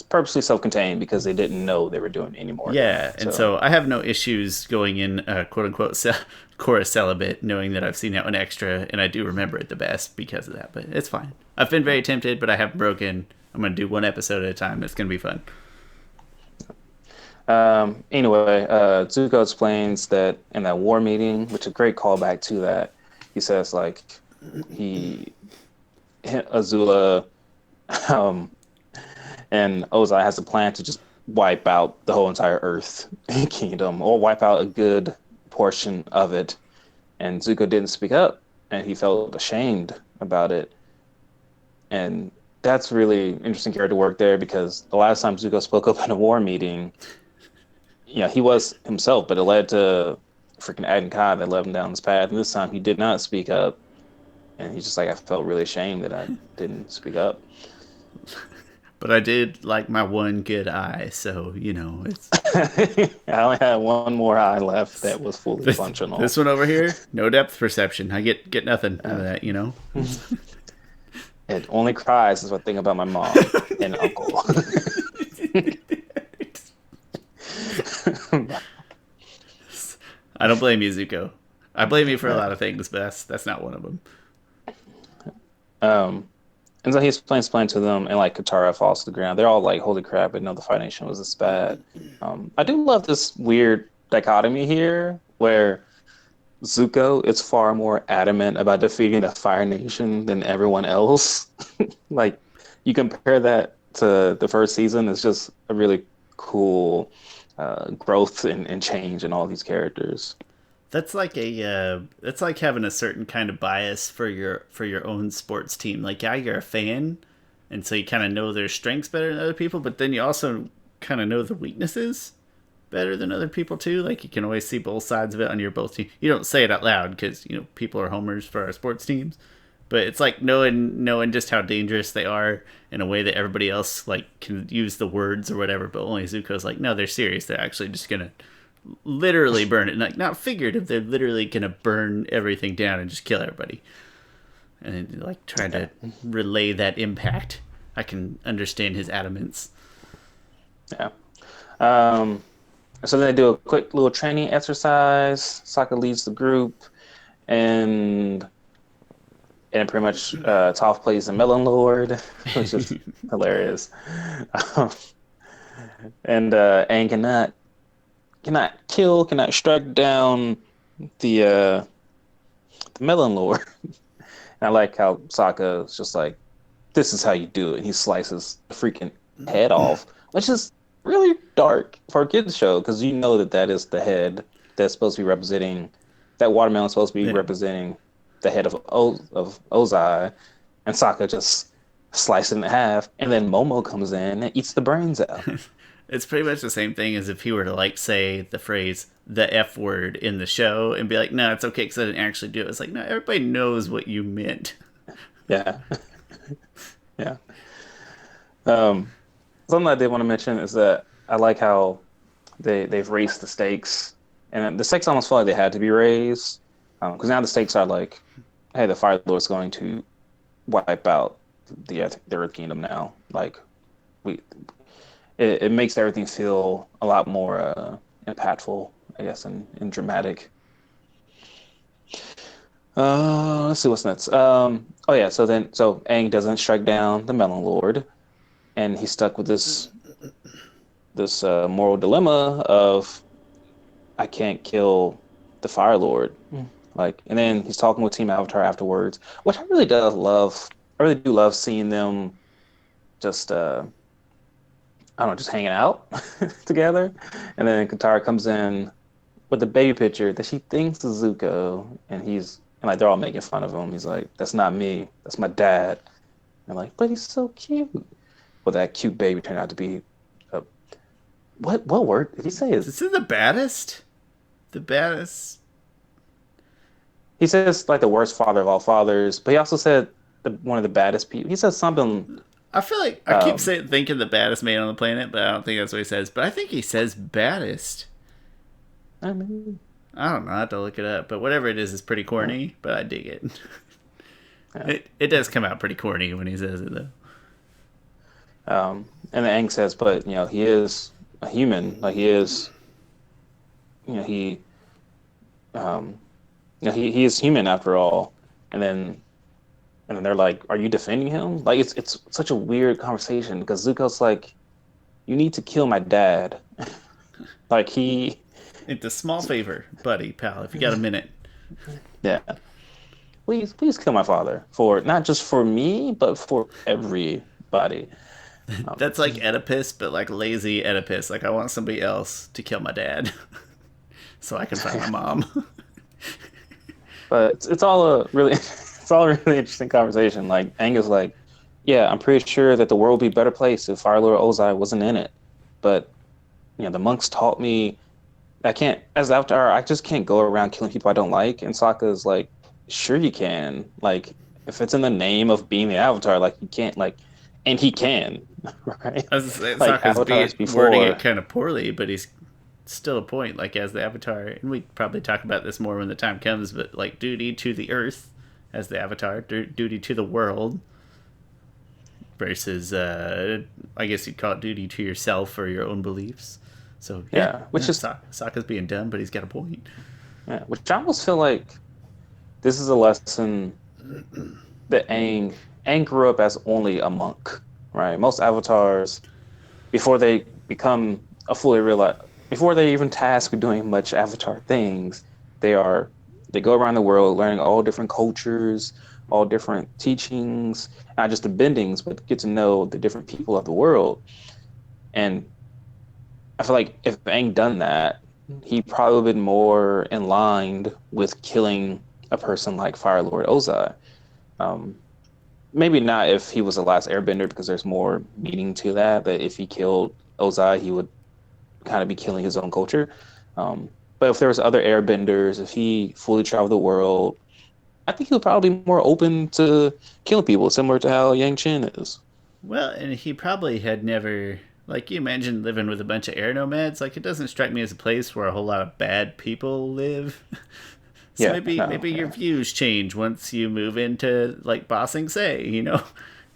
purposely self-contained because they didn't know they were doing any more of them. Yeah, and So so I have no issues going in, quote unquote, Korra celibate, knowing that I've seen that one extra, and I do remember it the best because of that. But it's fine. I've been very tempted, but I haven't broken. I'm gonna do one episode at a time. It's gonna be fun. anyway, Zuko explains that in that war meeting, which is a great callback to that. He says like he Azula um, and Ozai has a plan to just wipe out the whole entire Earth kingdom or wipe out a good portion of it. And Zuko didn't speak up, and he felt ashamed about it. And that's really interesting character work there because the last time Zuko spoke up in a war meeting, he was himself, but it led to freaking Aden Kai that led him down this path. And this time he did not speak up. And he's just like, I felt really ashamed that I didn't speak up. But I did like my one good eye, so it's I only had one more eye left that was fully functional. this one over here. No depth perception. I get nothing out of that. It only cries is what I think about my mom and uncle. I don't blame you, Zuko. I blame you for a lot of things, but that's not one of them. And so he explains to them, and like Katara falls to the ground. They're all like, "Holy crap! I didn't know the Fire Nation was this bad." I do love this weird dichotomy here, where Zuko is far more adamant about defeating the Fire Nation than everyone else. Like, you compare that to the first season, it's just a really cool growth and change in all these characters. That's like having a certain kind of bias for your own sports team. Like, yeah, you're a fan, and so you kind of know their strengths better than other people, but then you also kind of know the weaknesses better than other people too. Like, you can always see both sides of it on your both team. You don't say it out loud because people are homers for our sports teams, but it's like knowing just how dangerous they are in a way that everybody else like can use the words or whatever, but only Zuko's like, no, they're serious. They're actually just gonna literally burn it. Like, not figurative. They're literally gonna burn everything down and just kill everybody. And like trying to relay that impact. I can understand his adamance. Yeah. So then they do a quick little training exercise. Sokka leads the group, and pretty much Toph plays the Melon Lord, which is hilarious. Um, and Aang cannot strike down the Melon Lord. And I like how Sokka is just like, this is how you do it. And he slices the freaking head off, which is really dark for a kids show because you know that is the head that's supposed to be representing that watermelon's supposed to be Yeah. representing the head of Ozai, and Sokka just slices it in half, and then Momo comes in and eats the brains out. It's pretty much the same thing as if he were to like say the phrase the F word in the show and be like, no, it's okay because I didn't actually do it. It's like, no, everybody knows what you meant. Yeah, yeah. Um, Something I did want to mention is that I like how they've raised the stakes, and the stakes almost felt like they had to be raised because now the stakes are like, hey, the Fire Lord's going to wipe out the Earth Kingdom now. Like we, it makes everything feel a lot more impactful, I guess, and dramatic. Let's see what's next. Oh yeah, so Aang doesn't strike down the Melon Lord, and he's stuck with this moral dilemma of I can't kill the Fire Lord. Like, and then he's talking with Team Avatar afterwards, which I really does love. I really do love seeing them just I don't know, just hanging out together. And then Katara comes in with the baby picture that she thinks is Zuko, and like they're all making fun of him. He's like, "That's not me. That's my dad." And like, but he's so cute. Well, that cute baby turned out to be a what word did he say? This is the baddest. The baddest. He says like the worst father of all fathers, but he also said one of the baddest people. He says something. I feel like I keep thinking the baddest man on the planet, but I don't think that's what he says. But I think he says baddest. I mean, I don't know. I have to look it up. But whatever it is pretty corny, but I dig it. yeah. It does come out pretty corny when he says it, though. And then Aang says, but he is a human. Like he is, he, he is human after all. And then they're like, "Are you defending him?" Like it's such a weird conversation because Zuko's like, "You need to kill my dad." Like he, It's a small favor, buddy, pal, if you got a minute. yeah, please kill my father for not just for me, but for everybody. That's like Oedipus, but like lazy Oedipus. Like, I want somebody else to kill my dad so I can find my mom. But it's all a really it's all a really interesting conversation. Like Aang is like, yeah, I'm pretty sure that the world would be a better place if Fire Lord Ozai wasn't in it. But the monks taught me I can't as the Avatar, I just can't go around killing people I don't like. And Sokka's like, sure you can. Like if it's in the name of being the Avatar, like you can't like and he can, right? I was saying, Like Sokka's avatars wording before. it kind of poorly, but he's still a point. Like, as the Avatar, and we probably talk about this more when the time comes, but like duty to the Earth as the Avatar, duty to the world versus, I guess you'd call it duty to yourself or your own beliefs. So Which is Sokka's being dumb, but he's got a point. yeah, which I almost feel like this is a lesson that Aang grew up as only a monk, right? Most avatars, before they become a fully realized, before they even tasked with doing much avatar things, they go around the world learning all different cultures, all different teachings, not just the bendings, but get to know the different people of the world. And I feel like if Aang done that, he probably been more in line with killing a person like Fire Lord Ozai. Um, Maybe not if he was the last Airbender because there's more meaning to that. That if he killed Ozai, he would kind of be killing his own culture. But if there was other Airbenders, if he fully traveled the world, I think he would probably be more open to killing people, similar to how Yang Chen is. Well, and he probably had never, like, you imagine living with a bunch of air nomads. Like, it doesn't strike me as a place where a whole lot of bad people live. So Yeah, no, maybe your yeah, views change once you move into like Bossing Say,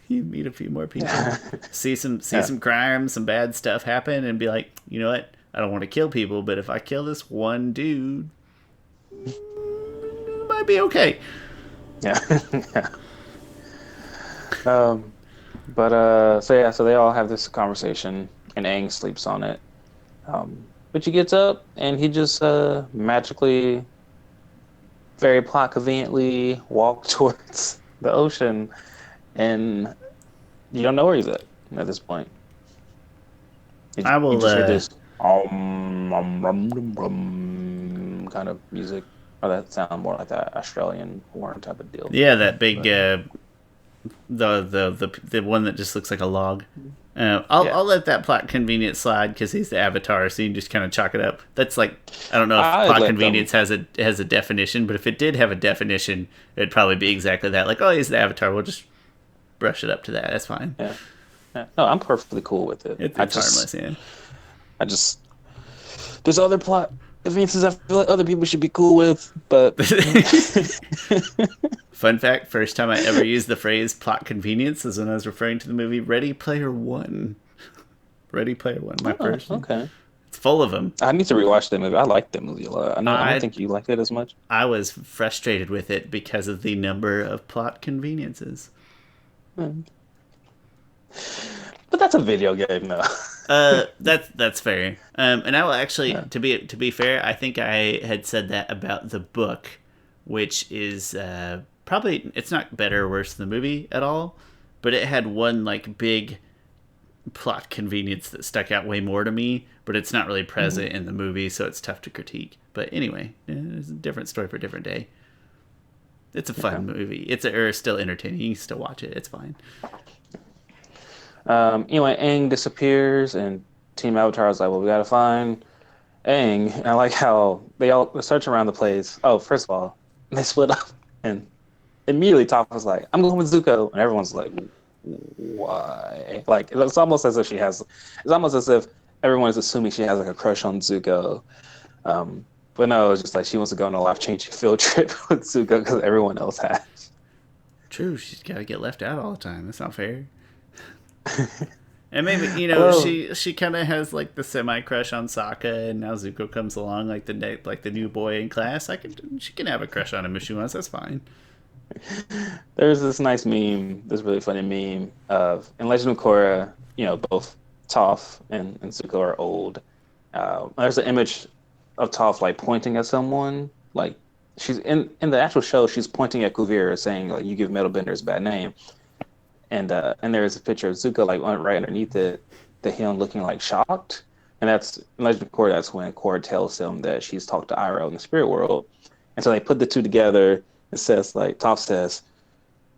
you meet a few more people, see yeah, some crime, some bad stuff happen, and be like, you know what? I don't want to kill people, but if I kill this one dude, it might be okay. yeah, yeah. Um, so they all have this conversation, and Aang sleeps on it. But he gets up and he just magically, very plot conveniently, walk towards the ocean, and you don't know where he's at this point. I You will. just hear this kind of music, or that sound more like that Australian horn type of deal. Yeah, that big But the one that just looks like a log. yeah, I'll let that plot convenience slide because he's the avatar, so you can just kind of chalk it up. That's like, I don't know if I'd plot let them. convenience has a definition, but if it did have a definition, it'd probably be exactly that. Like, oh, he's the avatar. We'll just brush it up to that. That's fine. Yeah, yeah. No, I'm perfectly cool with it. It's harmless, yeah. I just, there's other plot advances I feel like other people should be cool with, but Fun fact: first time I ever used the phrase "plot convenience" is when I was referring to the movie Ready Player One. Ready Player One, my oh, first. okay. It's full of them. I need to rewatch that movie. I like that movie a lot. I don't I think you liked it as much. I was frustrated with it because of the number of plot conveniences. Hmm. But that's a video game, though. That's fair. And I will actually, Yeah. to be fair, I think I had said that about the book, which is probably it's not better or worse than the movie at all, but it had one like big plot convenience that stuck out way more to me, but it's not really Mhm. present in the movie, so it's tough to critique. But anyway, it's a different story for a different day. It's a Yeah. fun movie. Or still entertaining. You can still watch it. It's fine. Anyway, Aang disappears, and Team Avatar is like, "Well, we gotta find Aang." And I like how they all search around the place. Oh, first of all, they split up, and immediately Toph was like, "I'm going with Zuko," and everyone's like, "Why?" Like it's almost as if she has. It's almost as if everyone is assuming she has like a crush on Zuko. But no, it's just like she wants to go on a life-changing field trip with Zuko because everyone else has. True, she's got to get left out all the time. That's not fair. And maybe Well, she kind of has like the semi crush on Sokka, and now Zuko comes along like the new boy in class. She can have a crush on him if she wants. That's fine. there's this nice meme, this really funny meme of in Legend of Korra, both Toph and Zuko are old. There's an image of Toph like pointing at someone, like she's in the actual show, she's pointing at Kuvira saying like you give metal benders a bad name. And there's a picture of Zuko like right underneath it, the him looking like shocked. And that's in Legend of Korra, that's when Korra tells him that she's talked to Iroh in the spirit world. And so they put the two together. It says like Toph says,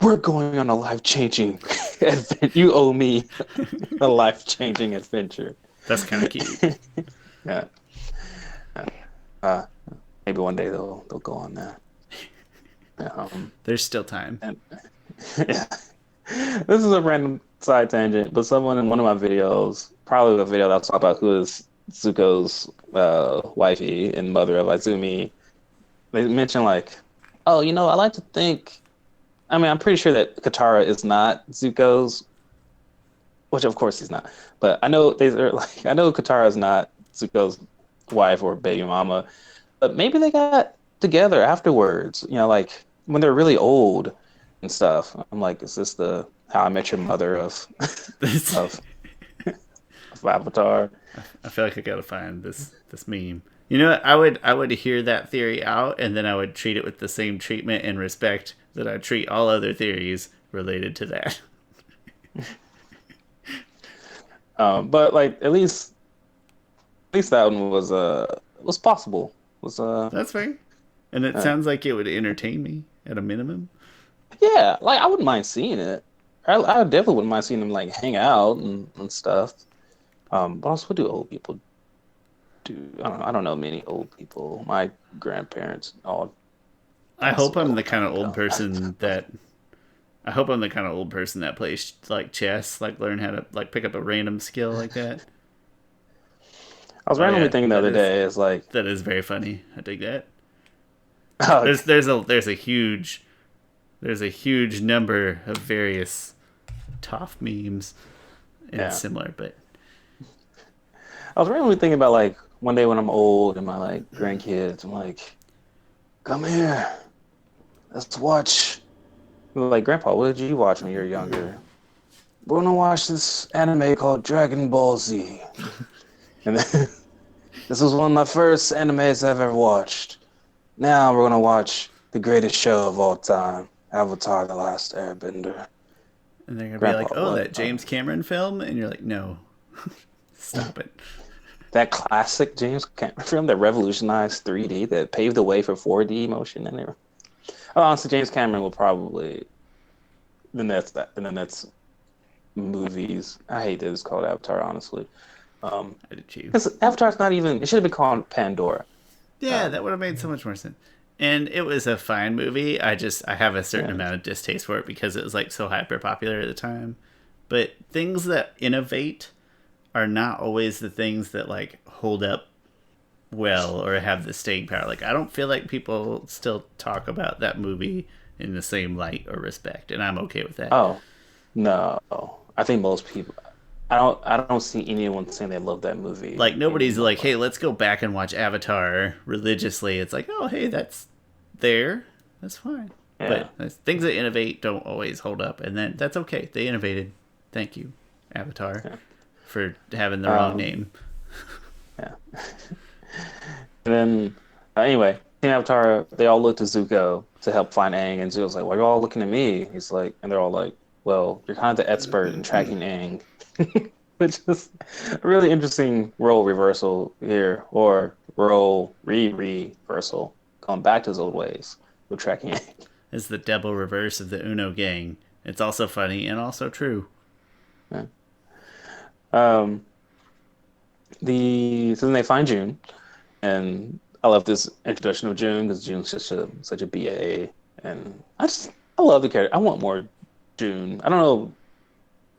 "We're going on a life changing adventure. You owe me a life changing adventure." That's kind of cute. Yeah. Uh, maybe one day they'll go on that. There's still time. And yeah. This is a random side tangent, but someone in one of my videos, probably a video that's about who is Zuko's wifey and mother of Izumi, they mentioned like, oh, I like to think. I mean, I'm pretty sure that Katara is not Zuko's, which of course he's not. But I know I know Katara is not Zuko's wife or baby mama, but maybe they got together afterwards. Like when they're really old and stuff. I'm like, is this the How I Met Your Mother of of, of Avatar? I feel like I gotta find this meme. You know what? I would hear that theory out, and then I would treat it with the same treatment and respect that I treat all other theories related to that. But like at least that one was possible. Was That's fair, and it uh, sounds like it would entertain me at a minimum. yeah, like I wouldn't mind seeing it. I definitely wouldn't mind seeing them like hang out and stuff. But also, what do old people do? I don't know many old people. My grandparents all I passed hope away a I'm the long kind time of old ago. person that I hope I'm the kind of old person that plays like chess, like learn how to like pick up a random skill like that. I was Oh randomly yeah, thinking the that other is day, it's like, that is very funny. I dig that. oh, There's a huge number of various Toph memes, and it's yeah. similar, but I was randomly thinking about like one day when I'm old and my like grandkids, I'm like, come here, let's watch. Like, Grandpa, what did you watch when you were younger? We're gonna watch this anime called Dragon Ball Z. And then, this was one of my first animes I've ever watched. Now we're gonna watch the greatest show of all time, Avatar: The Last Airbender. and they're gonna be like, Grandpa, "Oh, what? that James Cameron film," and you're like, "No, Stop it. That classic James Cameron film that revolutionized 3D, that paved the way for 4D motion and everything. Oh, honestly, James Cameron will probably the next movies. I hate that it's called Avatar, honestly. I did too. Because Avatar's not even. It should have been called Pandora. Yeah, that would have made so much more sense. And it was a fine movie. I have a certain Yeah. amount of distaste for it because it was like so hyper popular at the time. But things that innovate are not always the things that like hold up well or have the staying power. Like I don't feel like people still talk about that movie in the same light or respect, and I'm okay with that. Oh no, I think most people. I don't see anyone saying they love that movie Like nobody's like, anymore. "Hey, let's go back and watch Avatar religiously." It's like, "Oh, hey, that's there. That's fine." Yeah. But things that innovate don't always hold up, and then that's okay. They innovated. Thank you, Avatar, Yeah. for having the wrong Um, name. yeah. And then anyway, Team Avatar, they all look to Zuko to help find Aang, and Zuko's like, "Why are you all looking at me?" He's like, and they're all like, "Well, you're kind of the expert in tracking Aang," which is a really interesting role reversal here, or role reversal, going back to his old ways with tracking Aang. It's the double reverse of the Uno gang. It's also funny and also true. Yeah. Um, so then they find June, and I love this introduction of June because June's such a BA, and I love the character. I want more June. I don't know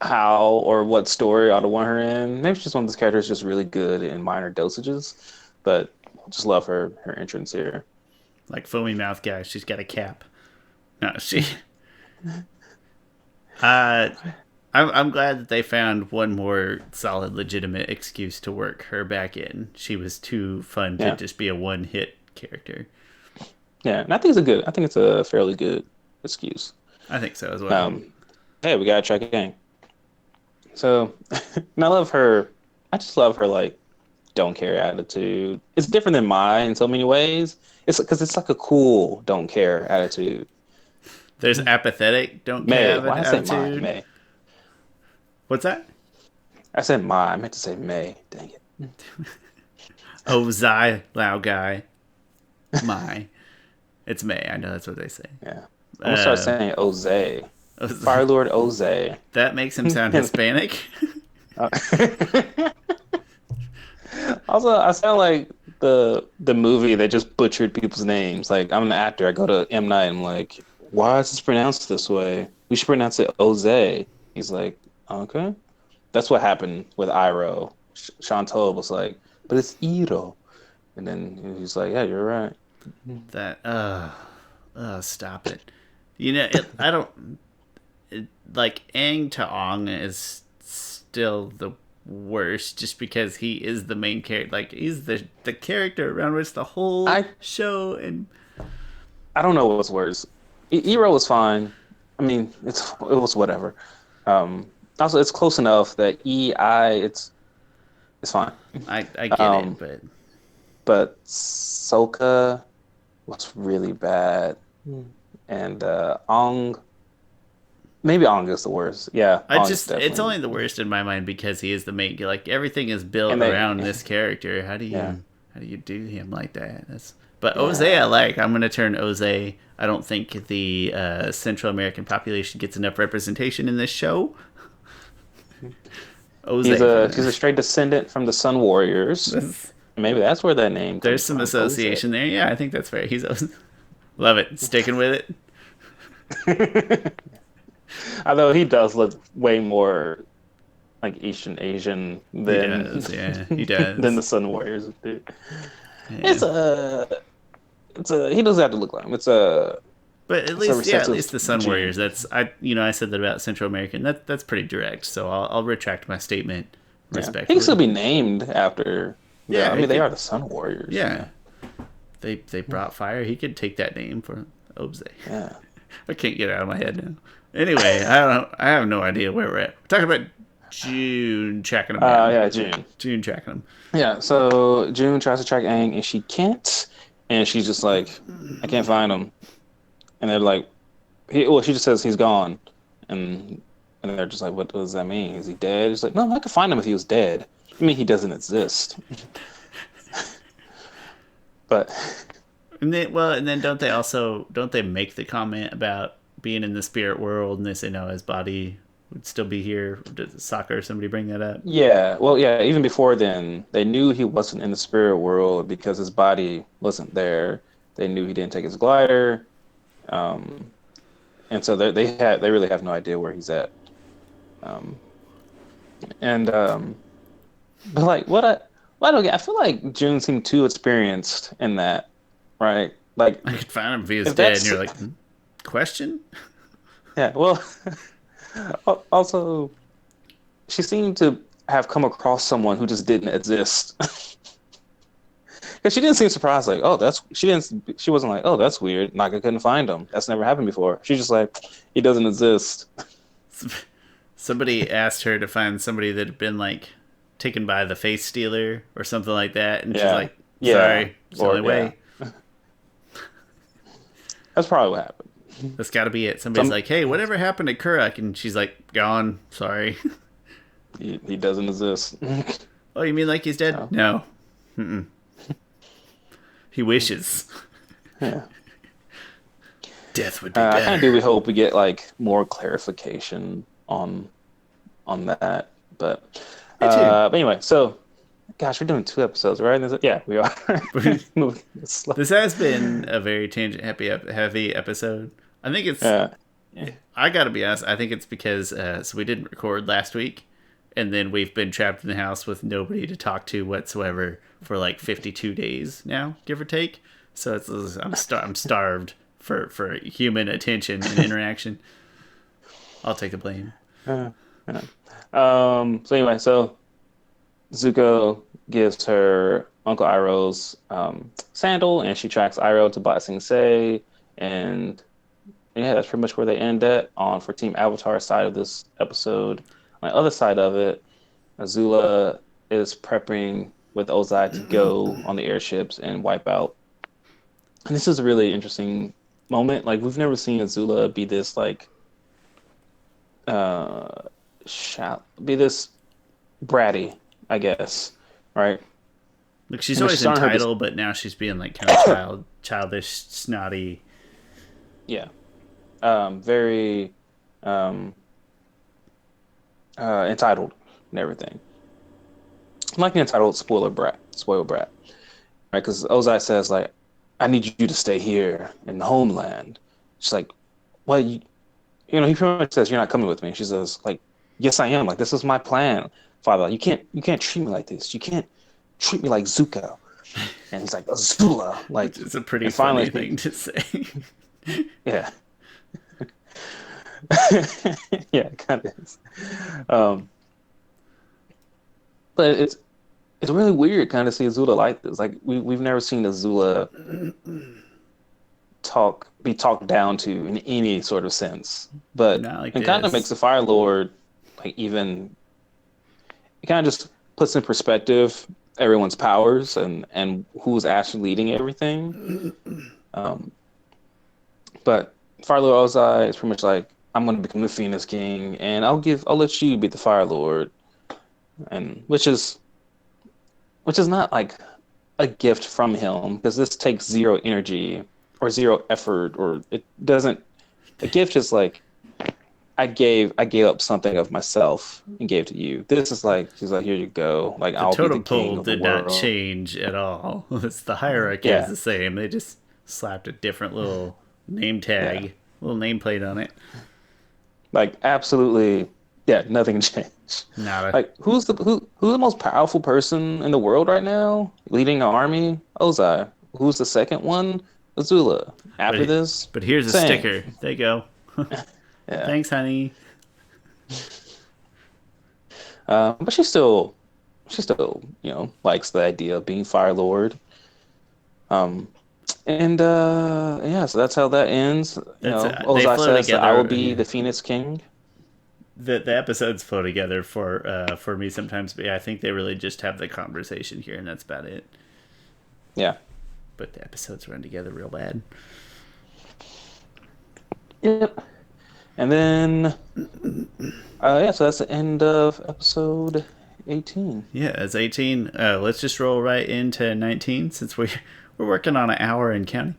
how or what story I would want her in. Maybe she's one of those characters just really good in minor dosages, but just love her entrance here. Like foamy mouth guy, she's got a cap. No, she. Uh, I'm glad that they found one more solid, legitimate excuse to work her back in. She was too fun to Yeah, just be a one hit character. yeah, and I think it's a fairly good excuse. I think so as well. Um, hey, we gotta track a gang. So, and I love her. I just love her like don't care attitude. It's different than mine in so many ways. It's because it's like a cool don't care attitude. There's apathetic, don't May, have an why did I say mine? attitude. May. What's that? I said my. I meant to say May. Dang it. Oh, Zai, Lao guy, my. It's May. I know that's what they say. Yeah. I'm gonna start Uh, saying Oze. Fire Lord Oze. that makes him sound Hispanic. Uh, Also, I sound like the movie that just butchered people's names. Like I'm an actor. I go to M Night. I'm like, why is this pronounced this way? We should pronounce it Oze. He's like, okay. That's what happened with Iroh. Chantal was like, but it's Iro. And then he's like, yeah, you're right. That stop it. You know, I don't like Aang Taong is still the worst just because he is the main character. Like he's the character around which the whole I show and I don't know what's worse. Iro was fine. I mean, it was whatever. Also, it's close enough that it's fine. I get it, Um, but Soka was really bad, and Ong, maybe Ong is the worst. Yeah, Ong is it's definitely. only the worst in my mind because he is the main, like everything is built And around they, this character. yeah, How do you do him like that? But Oze yeah. I like. I'm gonna turn Oze. I don't think the Central American population gets enough representation in this show. Oze He's a straight descendant from the Sun Warriors. Maybe that's where that name There's comes some from. Oze. association there. Yeah, I think that's fair. He's Oze. Love it. Sticking with it. Although he does look way more like Eastern Asian He than does. Yeah, he than the does. Sun Warriors do. Yeah. It's a he doesn't have to look like him. But at It's a least, yeah, at recessive least the Sun gene. Warriors. I said that about Central American. That's pretty direct. So I'll retract my statement Yeah, he can still respectfully. be named after. Yeah, Yeah, I he mean they could. are the Sun Warriors. Yeah, Yeah, they brought fire. He could take that name for Obze. yeah. I can't get it out of my head now. Anyway, I don't. I have no idea where we're at. We're talking about June tracking him down. Yeah, June. June tracking him. Yeah, so June tries to track Aang and she can't, and she's just like, I can't find him, and they're like, she just says he's gone, and they're just like, what does that mean? Is he dead? She's like, no, I could find him if he was dead. I mean, he doesn't exist, but And then don't they make the comment about being in the spirit world, and they say no, his body would still be here? Did Soccer or somebody bring that up? yeah, well, yeah. Even before then, they knew he wasn't in the spirit world because his body wasn't there. They knew he didn't take his glider, um, and so they really have no idea where he's at. Um, and but like what I don't get, I feel like June seemed too experienced in that, right? Like I could find him if he was if dead, and that's you're like, question? yeah, well, also she seemed to have come across someone who just didn't exist. Because she didn't seem surprised, like, oh, she wasn't like, oh, that's weird. Like I couldn't find him. That's never happened before. She's just like, he doesn't exist. Somebody asked her to find somebody that had been like taken by the face stealer or something like that, and she's Yeah. like, Yeah. sorry, it's the only Yeah. way. That's probably what happened. That's got to be it. Somebody's like, hey, whatever happened to Kurak? And she's like, gone. Sorry. He doesn't exist. Oh, you mean like he's dead? So, No. Mm-mm. He wishes. yeah. Death would be I kind better. of do. We hope we get like more clarification on that. But Me too. but anyway, so gosh, we're doing 2 episodes, right? Yeah, we are. Moving slow. This has been a very tangent heavy episode. I think it's. Yeah. I gotta be honest. I think it's because so we didn't record last week, and then we've been trapped in the house with nobody to talk to whatsoever for like 52 days now, give or take. So I'm starved for human attention and interaction. I'll take the blame. Yeah. So anyway, so Zuko gives her Uncle Iroh's sandal, and she tracks Iroh to Ba Sing Se, and yeah, that's pretty much where they end at on for Team Avatar's side of this episode. On the other side of it, Azula is prepping with Ozai to go on the airships and wipe out. And this is a really interesting moment. Like we've never seen Azula be this like be this bratty, I guess, right? Like she's And always she's on her entitled, but now she's being like kind of childish, snotty. Yeah, very entitled and everything. Like an entitled spoiled brat, right? Because Ozai says like, "I need you to stay here in the homeland." She's like, "Well, he pretty much says you're not coming with me." She says like, "Yes, I am. Like this is my plan, Father. You can't treat me like this. You can't treat me like Zuko." And he's like, "Azula." Like It's a pretty and funny finally, thing to say. yeah. Yeah, it kind of is. Um, but it's really weird kind of see Azula like this. Like we've never seen Azula be talked down to in any sort of sense. But Not like it kind of makes this. the Fire Lord like even it kind of just puts in perspective everyone's powers and who's actually leading everything. Um, but Fire Lord Ozai is pretty much like, I'm gonna become the Phoenix King and I'll let you be the Fire Lord. And which is not like a gift from him because this takes zero energy or zero effort or it doesn't. A gift is like I gave up something of myself and gave to you. This is like he's like, here you go, like The I'll be the totem king pole of the did not world. change at all. It's the hierarchy is Yeah, the same. They just slapped a different little name yeah, tag, little nameplate on it. like absolutely, yeah, nothing changed. Nada. Like who's the most powerful person in the world right now, leading an army? Ozai. Who's the second one? Azula. After But this, but here's a same. sticker. There you go. Yeah. Thanks, honey. But she still, likes the idea of being Fire Lord. Um, and yeah, so that's how that ends. That's they Ozai flow says that I will together. be the Phoenix King. The episodes flow together for me sometimes, but yeah, I think they really just have the conversation here, and that's about it. Yeah. But the episodes run together real bad. Yep. And then, yeah, so that's the end of episode 18. Yeah, it's 18. Let's just roll right into 19 since we're working on an hour and counting.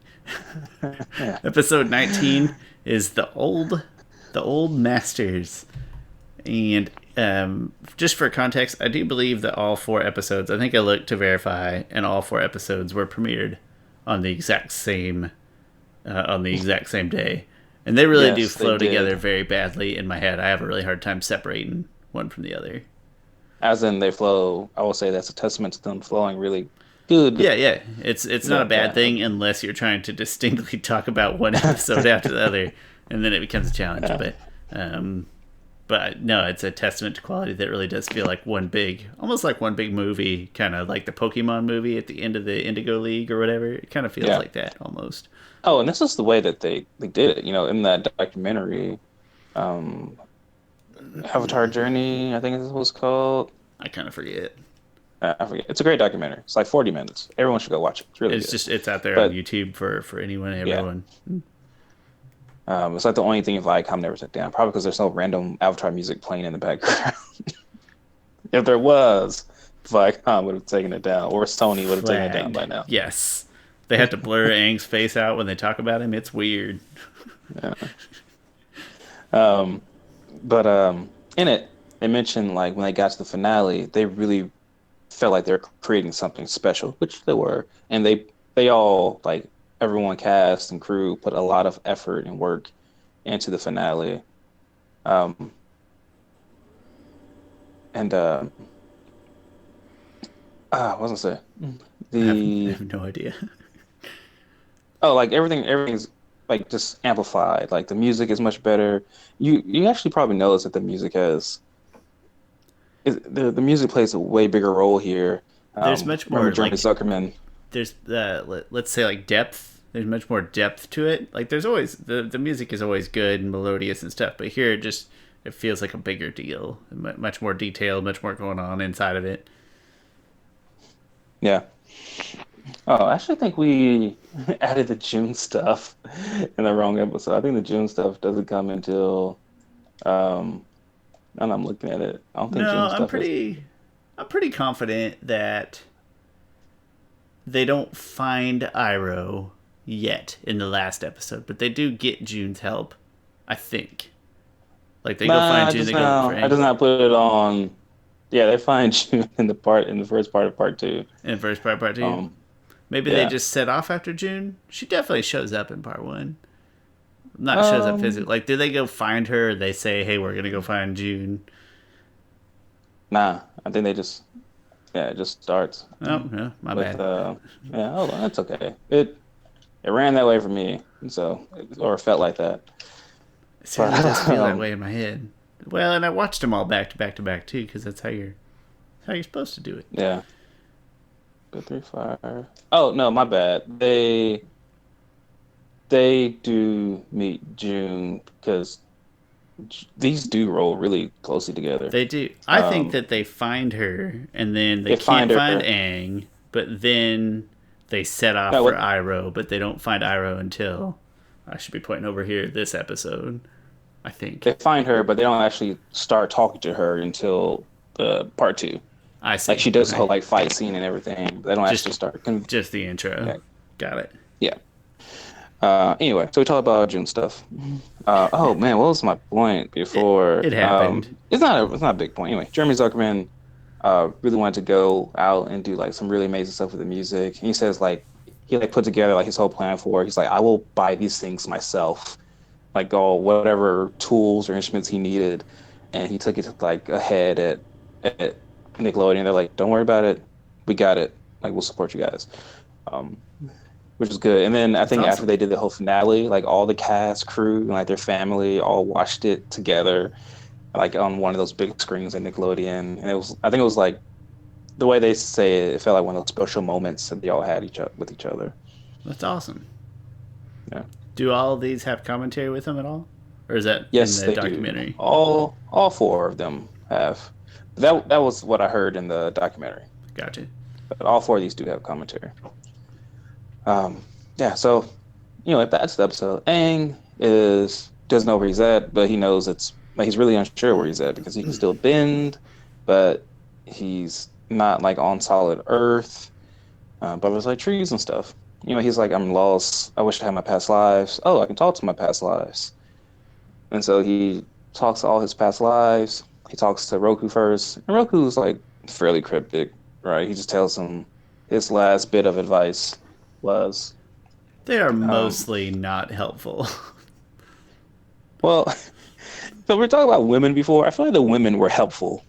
Yeah. Episode 19 is the old masters. And just for context, I do believe that all 4 episodes, I think I looked to verify, and all 4 episodes were premiered on the exact same day. And they really do flow together very badly in my head. I have a really hard time separating one from the other. As in they flow, I will say that's a testament to them flowing really good. Yeah. It's not a bad thing unless you're trying to distinctly talk about one episode after the other, and then it becomes a challenge. But no, it's a testament to quality that really does feel like almost like one big movie, kind of like the Pokemon movie at the end of the Indigo League or whatever. It kind of feels like that almost. Oh, and this is the way that they did it. In that documentary, Avatar Journey, I think is what it's called. I kind of forget. I forget. It's a great documentary. It's like 40 minutes. Everyone should go watch it. It's really good. It's out there on YouTube for anyone, everyone. Yeah. It's like the only thing Viacom never took down, probably because there's no random Avatar music playing in the background. If there was, Viacom would have taken it down, or Sony would have taken it down by now. Yes. They had to blur Aang's face out when they talk about him. It's weird. Yeah. But in it mentioned like when they got to the finale, they really felt like they were creating something special, which they were, and they all, like everyone, cast and crew, put a lot of effort and work into the finale. What was I say? I have no idea. Oh, like everything's like just amplified. Like the music is much better. You actually probably notice that the music the music plays a way bigger role here. There's much more Jeremy Zuckerman. There's let's say like depth. There's much more depth to it. Like there's always the music is always good and melodious and stuff, but here it feels like a bigger deal, much more detailed, much more going on inside of it. Yeah. Oh, I actually think we added the June stuff in the wrong episode. I think the June stuff doesn't come until and I'm looking at it. I don't think June stuff I'm pretty confident that they don't find Iroh yet in the last episode, but they do get June's help, I think. Like they go find June, they go look for Aang. I does not put it on. Yeah, they find June in the first part of part 2. In the first part of part 2. Maybe they just set off after June. She definitely shows up in part 1. Not shows up physically. Like, do they go find her? Or they say, "Hey, we're gonna go find June." Nah, I think they just it just starts. Oh, yeah, my bad. Hold on, that's okay. It ran that way for me, or felt like that. It certainly does feel that way in my head. Well, and I watched them all back to back to back too, because that's how you're supposed to do it. Yeah. Good 3 fire. Oh no, my bad. They do meet June because these do roll really closely together. They do. I think that they find her, and then they can't find Aang, but then they set off for Iroh, but they don't find Iroh until, I should be pointing over here, this episode, I think. They find her, but they don't actually start talking to her until part 2. I see. Like she does the whole like fight scene and everything. They don't actually start. Just the intro. Yeah. Got it. Yeah. Anyway, so we talked about June stuff. Oh man, what was my point before? It happened. It's not a big point. Anyway, Jeremy Zuckerman really wanted to go out and do like some really amazing stuff with the music. And he says like he like put together like his whole plan for it. He's like, I will buy these things myself, like all whatever tools or instruments he needed, and he took it to like ahead at Nickelodeon. They're like, don't worry about it, we got it. Like we'll support you guys. Which is good. And then I think after they did the whole finale, like all the cast, crew, and like their family all watched it together, like on one of those big screens at Nickelodeon. And I think it was like, the way they say it, it felt like one of those special moments that they all had with each other. That's awesome. Yeah. Do all of these have commentary with them at all? Or is that in the documentary? Do. All 4 of them have. That was what I heard in the documentary. Gotcha. But all 4 of these do have commentary. So, that's the episode. Aang doesn't know where he's at, but he knows he's really unsure where he's at because he can still bend, but he's not like on solid Earth, but there's like trees and stuff. He's like, I'm lost. I wish I had my past lives. Oh, I can talk to my past lives. And so he talks to all his past lives. He talks to Roku first, and Roku's like fairly cryptic, right? He just tells him his last bit of advice was, They are um, mostly not helpful. well, so we're talking about women before. I feel like the women were helpful.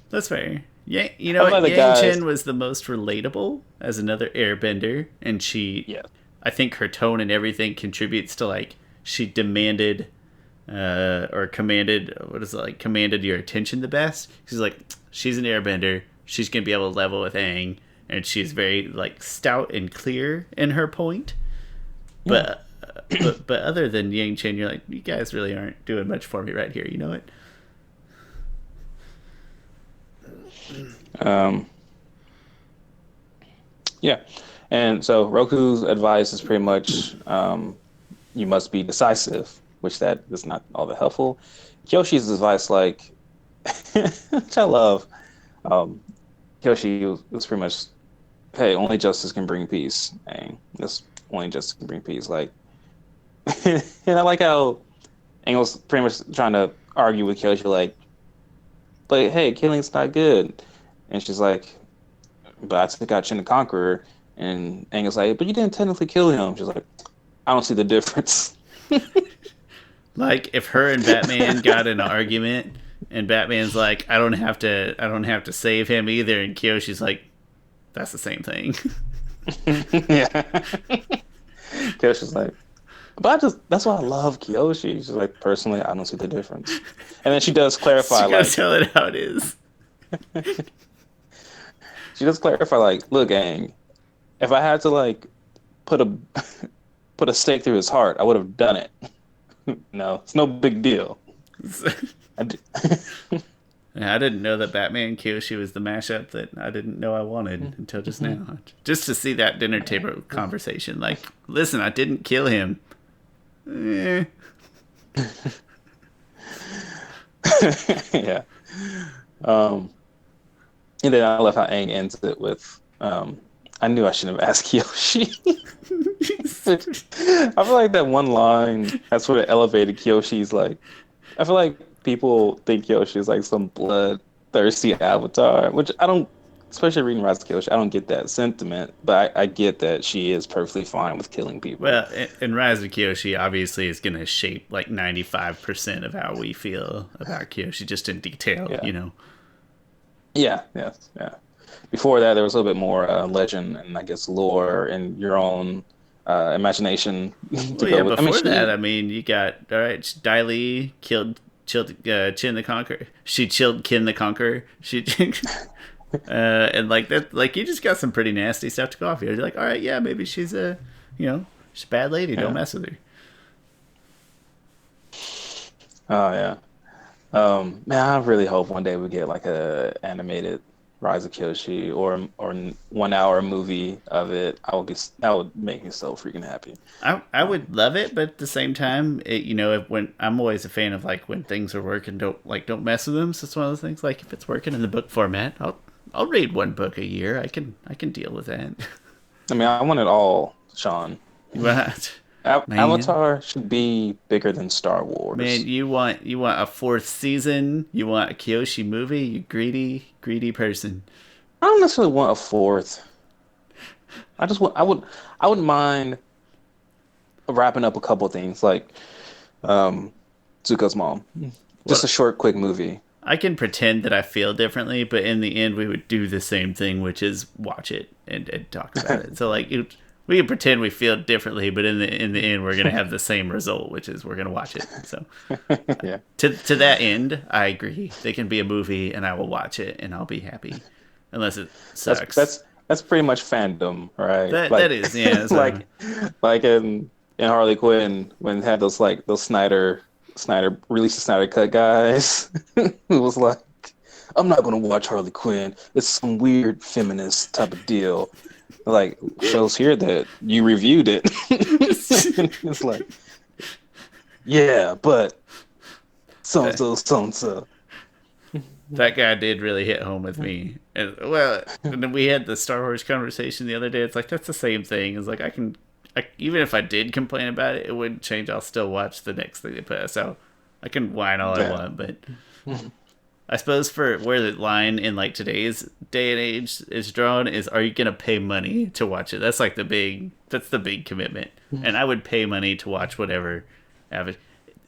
That's fair. Yeah, you I know feel what? like the Yang guys, Chen was the most relatable as another airbender, and yeah, I think her tone and everything contributes to like she demanded or commanded, what is it, like commanded your attention the best. She's like, she's an airbender. She's gonna be able to level with Aang, and she's very like stout and clear in her point. yeah. But other than Yang Chen, you're like, you guys really aren't doing much for me right here. You know what? Um, yeah. And so Roku's advice is pretty much you must be decisive, which that is not all that helpful. Kyoshi's advice, like, which I love, um, Kyoshi was pretty much, hey, only justice can bring peace. And this only justice can bring peace. Like, and I like how Engel's pretty much trying to argue with Kyoshi, like, hey, killing's not good. And she's like, but I took out Chin the Conqueror. And Engel's like, but you didn't technically kill him. She's like, I don't see the difference. Like if her and Batman got in an argument, and Batman's like, I don't have to save him either, and Kyoshi's like, that's the same thing. Yeah. Kyoshi's like, but that's why I love Kyoshi. She's like, personally, I don't see the difference. And then she does clarify, She gotta like, tell it how it is. look, Aang, if I had to like put a put a stake through his heart, I would have done it. No, it's no big deal. I d- I didn't know that Batman and Kyoshi was the mashup that I didn't know I wanted until just now. Just to see that dinner table conversation, like, listen, I didn't kill him. Eh. Yeah. Um, and then I love how Aang ends it with, I knew I shouldn't have asked Kyoshi. I feel like that one line that's sort of elevated Kyoshi's like, I feel like people think Kyoshi is like some bloodthirsty avatar, which I don't, especially reading Rise of Kyoshi, I don't get that sentiment, but I get that she is perfectly fine with killing people. Well, and Rise of Kyoshi obviously is going to shape like 95% of how we feel about Kyoshi, just in detail, Yeah. you know. Yeah, yes, yeah. Before that, there was a little bit more legend and I guess lore and your own imagination to Well, yeah, go with. I mean, before that, she, I mean, you got, all right, Dai Li chilled Chin the Conqueror. She chilled Kin the Conqueror. And like that, like you just got some pretty nasty stuff to go off here. You're like, all right, yeah, maybe she's a, she's a bad lady. Don't yeah. mess with her. Oh yeah. Man, I really hope one day we get like a animated Rise of Kyoshi or 1 hour movie of it. That would make me so freaking happy. I Um, would love it, but at the same time, if when I'm always a fan of like when things are working, don't mess with them. So it's one of those things. Like if it's working in the book format, I'll read one book a year. I can deal with that. I mean, I want it all, Sean. But man, Avatar should be bigger than Star man, Wars. you want a fourth season? You want a Kyoshi movie? You greedy person. I don't necessarily want a fourth. I wouldn't mind wrapping up a couple things like um Zuko's mom. Just a What short, quick movie. I can pretend that I feel differently, but in the end, we would do the same thing, which is watch it and talk about it. So like, we can pretend we feel differently, but in the end, we're gonna have the same result, which is we're gonna watch it. So Yeah. to that end, I agree. They can be a movie, and I will watch it, and I'll be happy, unless it That's sucks. that's that's pretty much fandom, right? That is, yeah. So Like like in Harley Quinn when it had those Snyder release the Snyder cut guys who was like, I'm not gonna watch Harley Quinn. It's some weird feminist type of deal. Like shows here that you reviewed it. It's like, yeah, but so and so, so and so. that guy did really hit home with me. And then we had the Star Wars conversation the other day. It's like that's the same thing. It's like even if I did complain about it, it wouldn't change. I'll still watch the next thing they put out. So I can whine all I want, but I suppose for where the line in like today's day and age is drawn is, are you gonna pay money to watch it? That's like the big commitment. And I would pay money to watch whatever.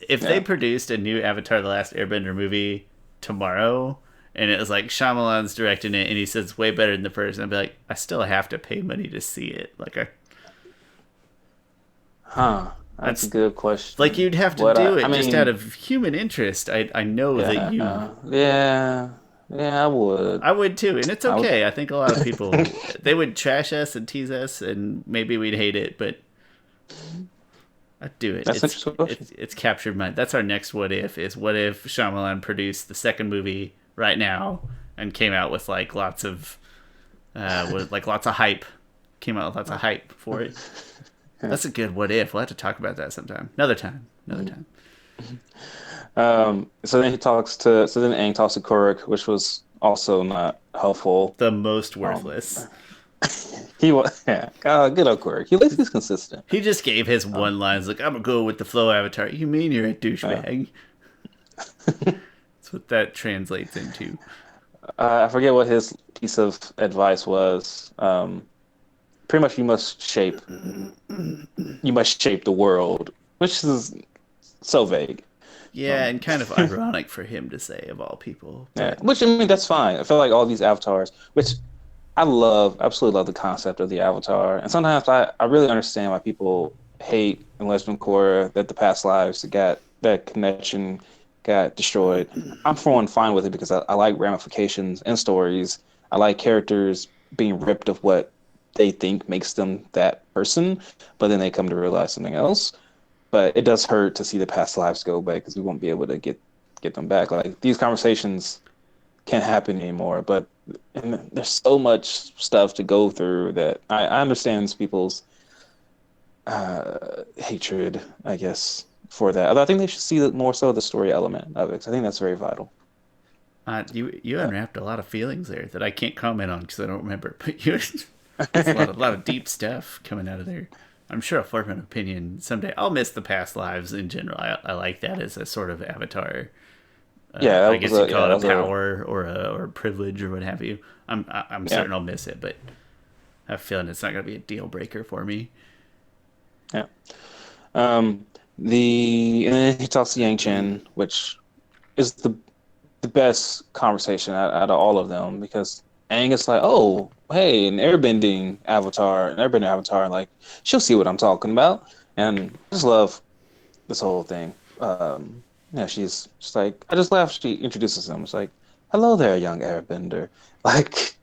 If they produced a new Avatar: The Last Airbender movie tomorrow, and it was like Shyamalan's directing it, and he says it's way better than the first, I'd be like, I still have to pay money to see it. That's a good question. Like you'd have to do it just out of human interest. I know that you. Yeah, I would. I would too, and it's okay. I think a lot of people they would trash us and tease us, and maybe we'd hate it, but I'd do it. It's captured my. That's our next what if. Is what if Shyamalan produced the second movie right now and came out with like lots of hype. Came out with lots of hype for it. That's a good what if. We'll have to talk about that sometime. Another time. So then Aang talks to Kuruk, which was also not helpful. The most worthless. He was, good old Kuruk. He's consistent. He just gave his one lines like, I'm gonna go with the flow, Avatar. You mean you're a douchebag? That's what that translates into. I forget what his piece of advice was. Pretty much you must shape the world, which is so vague. Yeah, and kind of ironic for him to say, of all people. Yeah, which, I mean, that's fine. I feel like all these avatars, which I absolutely love the concept of the avatar. And sometimes I really understand why people hate in Legend of Korra that the past lives that connection got destroyed. I'm, for one, fine with it because I like ramifications and stories. I like characters being ripped of what they think makes them that person, but then they come to realize something else. But it does hurt to see the past lives go back because we won't be able to get them back. Like, these conversations can't happen anymore, but there's so much stuff to go through that I understand people's hatred, I guess, for that. Although I think they should see more so the story element of it. I think that's very vital. You unwrapped a lot of feelings there that I can't comment on because I don't remember. But there's a lot of deep stuff coming out of there. I'm sure I'll form an opinion someday. I'll miss the past lives in general. I like that as a sort of avatar. I guess you call it a power or a privilege or what have you. I'm certain I'll miss it, but I have a feeling it's not going to be a deal breaker for me. Yeah. And then he talks to Yang Chen, which is the best conversation out of all of them, because Aang is like, oh, hey, an airbender avatar, like, she'll see what I'm talking about. And I just love this whole thing. She's just like, I just laugh. She introduces him. It's like, hello there, young airbender. Like,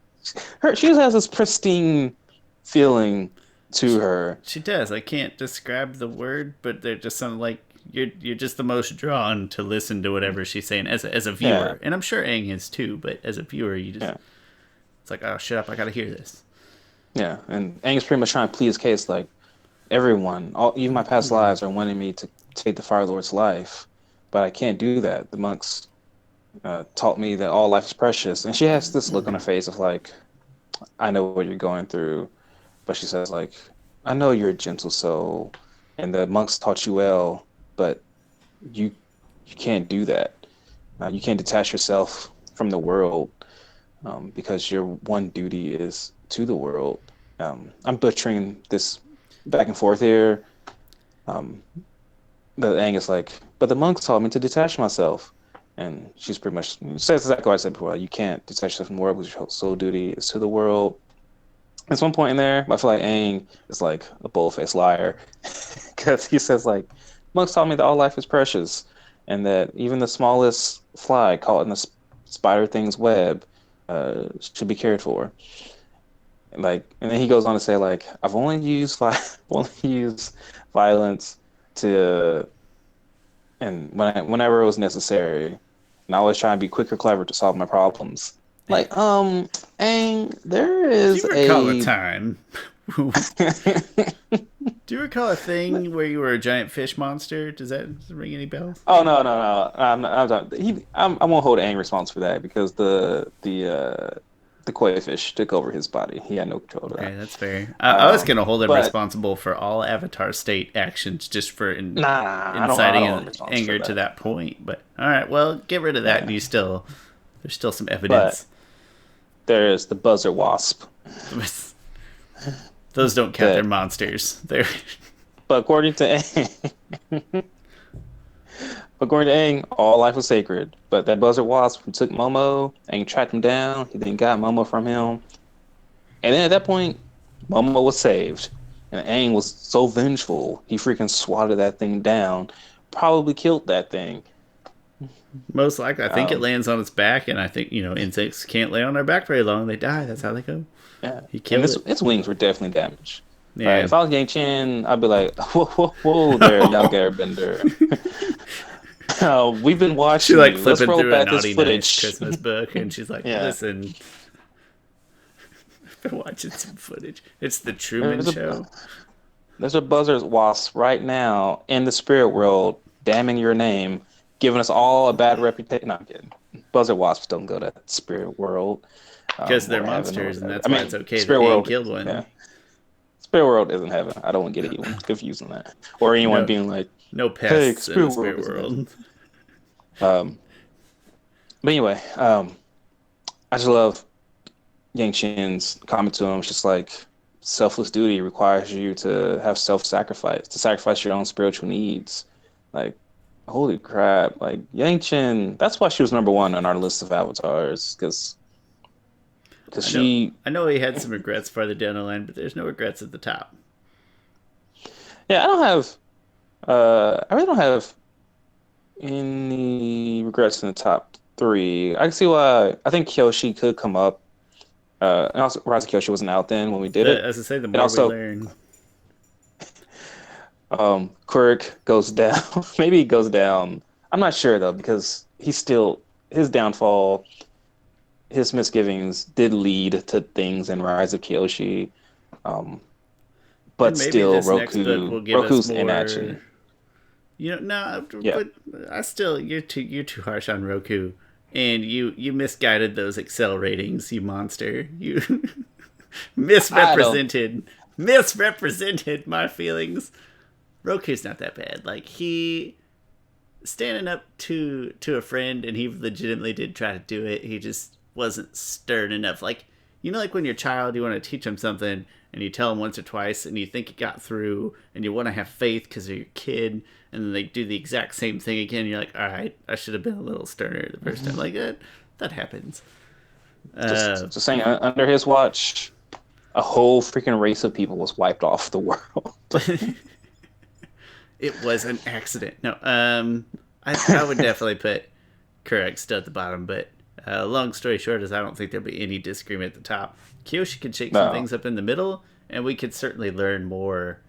she just has this pristine feeling to her. She does. I can't describe the word, but they're just something like, you're just the most drawn to listen to whatever she's saying as a viewer. Yeah. And I'm sure Aang is too, but as a viewer, you just... Yeah. It's like, oh, shut up, I gotta hear this. Yeah, and Aang's pretty much trying to plead his case, like, everyone, even my past lives are wanting me to take the Fire Lord's life, but I can't do that. The monks taught me that all life is precious. And she has this look on her face of, like, I know what you're going through. But she says, like, I know you're a gentle soul, and the monks taught you well, but you can't do that. You can't detach yourself from the world. Because your one duty is to the world. I'm butchering this back and forth here. But Aang is like, but the monks taught me to detach myself. And she's pretty much says exactly what I said before. You can't detach yourself from the world because your sole duty is to the world. There's one point in there, I feel like Aang is like a bull-faced liar. Because he says, like, monks taught me that all life is precious. And that even the smallest fly caught in the spider thing's web should be cared for. And then he goes on to say, like, I've only used violence to, and whenever it was necessary, and I always try and be quick or clever to solve my problems. Like, Aang, there is do you recall a time? Do Do you recall a thing where you were a giant fish monster? Does that ring any bells? Oh no! I won't hold Aang responsible for that because the koi fish took over his body. He had no control of Okay, that. that's fair. I was going to hold him But responsible for all Avatar state actions just for nah, I don't hold him inciting responsible anger for to that. that point. But all right, well, get rid of that, and Yeah. there's still some But evidence. there's the buzzard wasp Those don't count. They're that, monsters. They're but according to Aang, all life was sacred. But that buzzard wasp took Momo, Aang tracked him down. He then got Momo from him. And then at that point, Momo was saved. And Aang was so vengeful, he freaking swatted that thing down. Probably killed that thing. most likely. I think it Um, lands on its back, and I think insects can't lay on their back very long. They die. That's how they go. yeah. He And killed it. its wings were definitely damaged. Right? Yeah. If I was Yang Chen, I'd be like, whoa there, young Airbender. We've been She watching like you. Let's flipping roll through a back this naughty nice footage. Christmas book, and she's like, Yeah. "Listen, I've been watching some footage. It's the Truman There's a, Show." there's a buzzard wasp right now in the spirit world, damning your name, giving us all a bad reputation. No, I'm kidding. Buzzard wasps don't go to spirit world. Because they're Or heaven or monsters, and whatever. that's I why mean, it's okay that spirit Aang world. killed one. Yeah, spirit world isn't heaven. I don't want to get anyone confused on that, or anyone No, being like, no "Hey, pests in the spirit isn't heaven." world. But anyway, I just love Yang Chen's comment to him. It's just like selfless duty requires you to have self-sacrifice, to sacrifice your own spiritual needs. Like, holy crap! Like Yang Chen, that's why she was number one on our list of avatars because I know, she, I know he had some regrets farther down the line, but there's no regrets at the top. yeah, I really don't have any regrets in the top three. I can see why. I think Kyoshi could come up. And also, Rise of Kyoshi wasn't out then when we did it. As I say, the And more we also, learn, Quirk goes down. Maybe he goes down. I'm not sure though because he's still his downfall. His misgivings did lead to things in Rise of Kyoshi, but and maybe still, this next book will give us Roku's more. inaction. No, Yeah, but I still you're too harsh on Roku, and you misguided those Excel ratings, you monster. You I don't. misrepresented my feelings. Roku's not that bad. Like he standing up to a friend, and he legitimately did try to do it. He just wasn't stern enough. Like like when you're a child, you want to teach them something, and you tell them once or twice, and you think it got through, and you want to have faith because they're your kid, and then they do the exact same thing again. And you're like, all right, I should have been a little sterner the first time. Like that happens. Just saying, under his watch, a whole freaking race of people was wiped off the world. It was an accident. No, I would definitely put Kurek still at the bottom, but long story short is I don't think there'll be any disagreement at the top. Kyoshi could shake some No. things up in the middle, and we could certainly learn more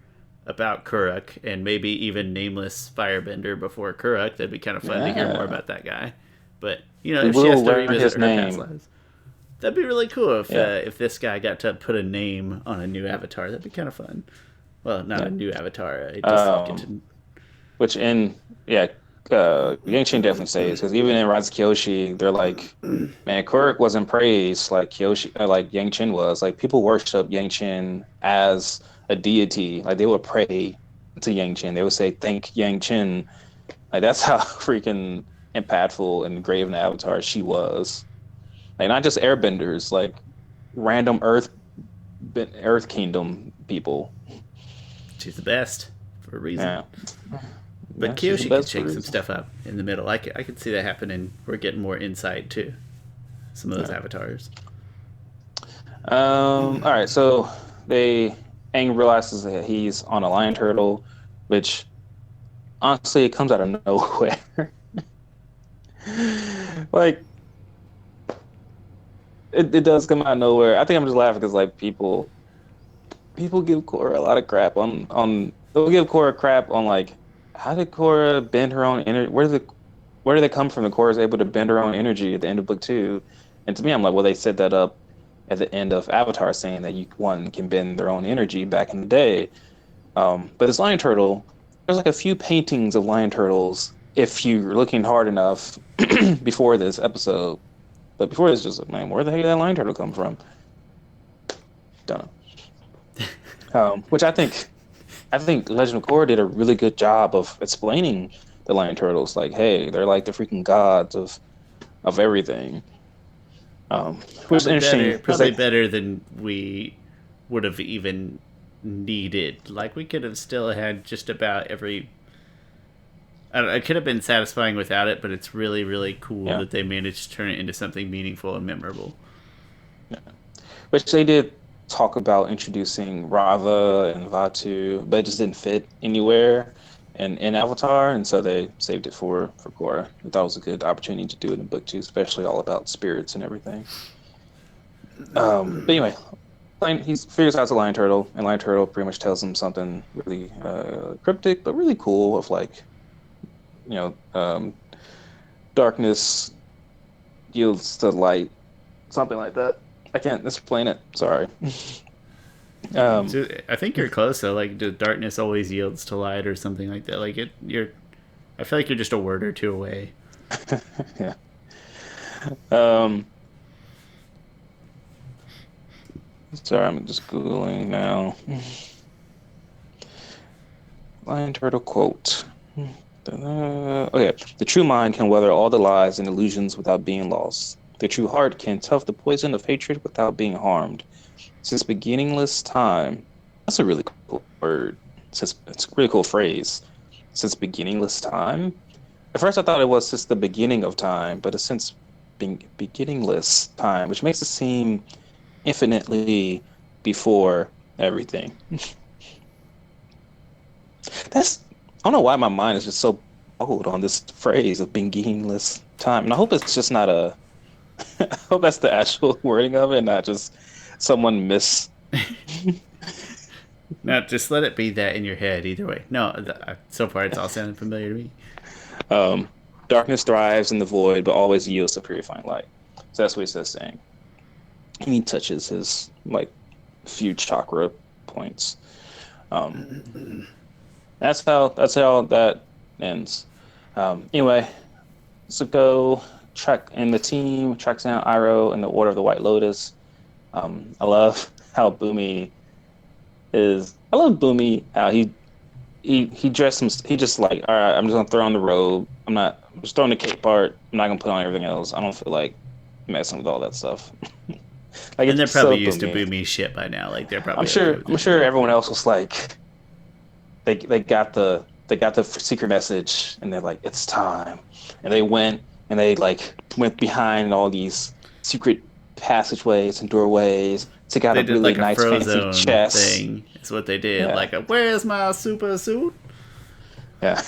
about Kurek and maybe even nameless Firebender before Kurek. That'd be kind of fun to hear more about that guy. But if she has to revisit his her past name. lives, that'd be really cool Yeah. if this guy got to put a name on a new avatar. That'd be kind of fun. Well, not a new avatar. Just get to... Which Yang Chen definitely says because even in Rise of Kyoshi, they're like, man, Quirk wasn't praised like Kyoshi, like Yang Chen was. Like people worship Yang Chen as a deity. Like they would pray to Yang Chen. They would say, "Thank Yang Chen." Like that's how freaking impactful and great of an avatar she was. Like not just airbenders, like random Earth Kingdom people. She's the best for a reason. Yeah. But Yeah, she's Kyoshi the could best for a shake some reason. stuff up in the middle. I could see that happening. We're getting more insight to some of those avatars. All right, so Aang realizes that he's on a lion turtle, which honestly it comes out of nowhere. Like it does come out of nowhere. I think I'm just laughing because like people give Korra a lot of crap on they'll give Korra crap on like how did Korra bend her own energy? Where did they come from? The Korra is able to bend her own energy at the end of book 2, and to me I'm like, well, they set that up at the end of Avatar, saying that one can bend their own energy back in the day. But this lion turtle, there's like a few paintings of lion turtles if you're looking hard enough before this episode. But before this, just like, man, where the heck did that lion turtle come from? Don't know. Which I think Legend of Korra did a really good job of explaining the lion turtles. Like, hey, they're like the freaking gods of everything. Which is interesting because Probably better than we would have even needed. Like, we could have still had just about every. I don't know, it could have been satisfying without it, but it's really, really cool yeah, that they managed to turn it into something meaningful and memorable. yeah. Which they did talk about introducing Rava and Vatu, but it just didn't fit anywhere in Avatar, and so they saved it for Korra. I thought it was a good opportunity to do it in book two, especially all about spirits and everything. But anyway, he figures out it's a lion turtle, and lion turtle pretty much tells him something really cryptic, but really cool. Of like, darkness yields to light, something like that. I can't explain it. Sorry. So I think you're close though. Like, the darkness always yields to light, or something like that. Like, you're. I feel like you're just a word or two away. Yeah. Um, Sorry, I'm just Googling now. Lion turtle quote. Okay. The true mind can weather all the lies and illusions without being lost. The true heart can tough the poison of hatred without being harmed. Since beginningless time. That's a really cool word. It's a really cool phrase. Since beginningless time? At first I thought it was since the beginning of time, but it's since beginningless time, which makes it seem infinitely before everything. I don't know why my mind is just so old on this phrase of beginningless time. And I hope it's just not I hope that's the actual wording of it, not just someone No, just let it be that in your head. Either way, no. So far, it's all sounding familiar to me. um, darkness thrives in the void, but always yields to purifying light. So that's what he says saying. And he touches his like few chakra points. That's how that ends. Anyway, Zuko and the team tracks down Iroh in the Order of the White Lotus. I love how Boomy is. I love Boomy how he dressed him. He just like, all right, I'm just gonna throw on the robe. I'm just throwing the cape part. I'm not gonna put on everything else. I don't feel like messing with all that stuff. Like, And they're it's probably so used to Boomy. Boomy shit by now. Like, they're probably I'm okay sure. with I'm it. sure everyone else was like, they got the secret message, and they're like, it's time. And they went went behind all these secret passageways and doorways. Took out They a did really like a nice fancy Frozone chest. thing. Is what they did. Yeah, Like, where's my super suit? yeah.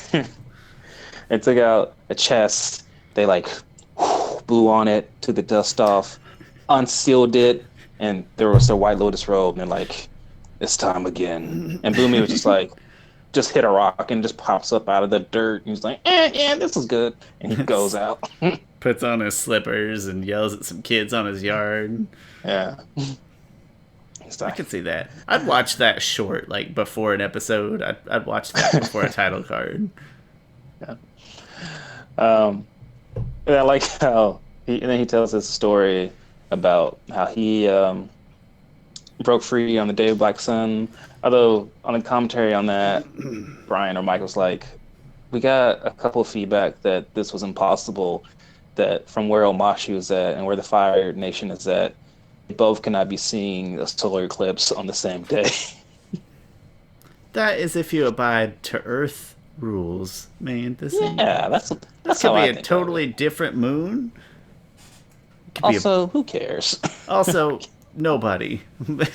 And took out a chest. They like blew on it, took the dust off, unsealed it, and there was their White Lotus robe. And they're like, it's time again. And Boomy was just like, just hit a rock and just pops up out of the dirt. And he's like, yeah, this is good. And he goes out. Puts on his slippers and yells at some kids on his yard. Yeah. I could see that. I'd watch that short, like, before an episode. I'd watch that before a title card. Yeah. And I like how and then he tells this story about how he broke free on the day of Black Sun. Although on a commentary on that, Brian or Mike was like, we got a couple of feedback that this was impossible, that from where Omashu is at and where the Fire Nation is at, they both cannot be seeing a solar eclipse on the same day. That is if you abide to Earth rules, man. This That's could how be I a think totally different moon. Also, who cares? Also, nobody. Don't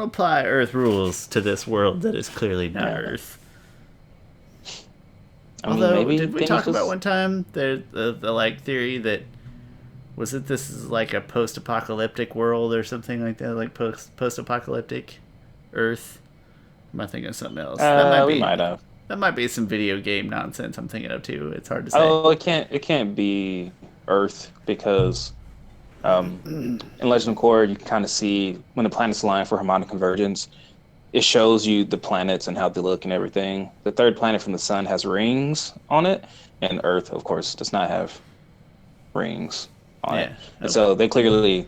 apply Earth rules to this world that is clearly not Earth. Although, maybe did we talk about one time the like theory that this is like a post-apocalyptic world or something like that, like post-apocalyptic Earth? Am I thinking of something else? We might have. That might be some video game nonsense I'm thinking of too. It's hard to say. Oh, it can't be Earth because Um, in Legend of Korra, you can kind of see when the planets align for harmonic convergence. It shows you the planets and how they look and everything. The third planet from the sun has rings on it, and Earth, of course, does not have rings on it. Yeah. And Okay. so they clearly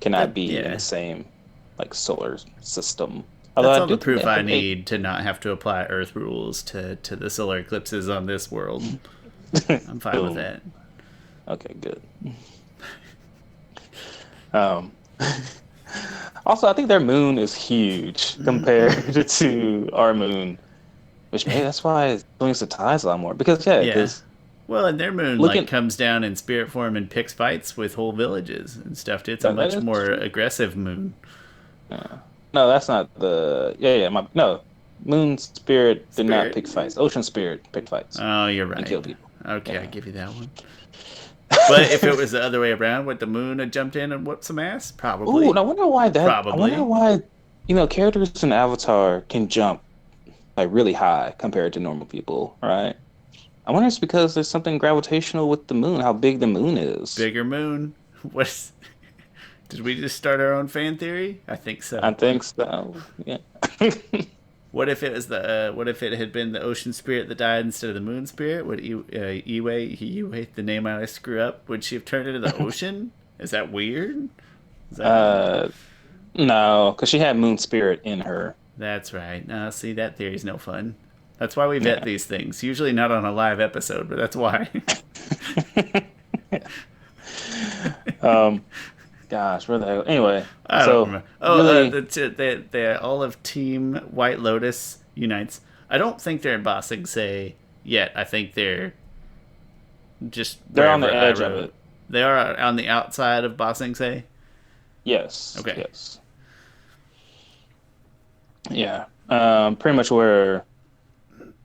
cannot That be in the yeah. same like solar system. Although That's I all the do think they proof I have a need to not have to apply Earth rules to the solar eclipses on this world. I'm fine with boom. that. Okay, good. Um, also, I think their moon is huge compared to our moon, which maybe that's why it swings the tides a lot more. Because yeah, Yeah. because Well, and their moon like looking, comes down in spirit form and picks fights with whole villages and stuff. It's a that much is more true. aggressive moon. Yeah. No, that's not the no. Moon Spirit did not Spirit. pick fights. Ocean Spirit picked fights Oh, you're and right. killed people. Okay, I Yeah. give you that one. But if it was the other way around, would the moon have jumped in and whooped some ass? Ooh, Probably. and I wonder why Probably. characters in Avatar can jump like really high compared to normal people, right? I wonder if it's because there's something gravitational with the moon, how big the moon is. Bigger moon. What? Did we just start our own fan theory? I think I so. think so. Yeah. What if it was the? What if it had been the ocean spirit that died instead of the moon spirit? Would Iwe, the name I screw up? Would she have turned into the ocean? Is that weird? Is that Uh, no, because she had moon spirit in her. That's right. See, that theory's no fun. That's why we vet Yeah. these things. Usually not on a live episode, but that's why. Um, gosh, where the hell? Anyway, I don't so remember. Oh, really, the all of Team White Lotus unites. I don't think they're in Ba Sing Se yet. I think they're just they're on the wherever edge of Iroh. it. They are on the outside of Ba Sing Se. Yes, Okay. yes, yeah. Pretty much where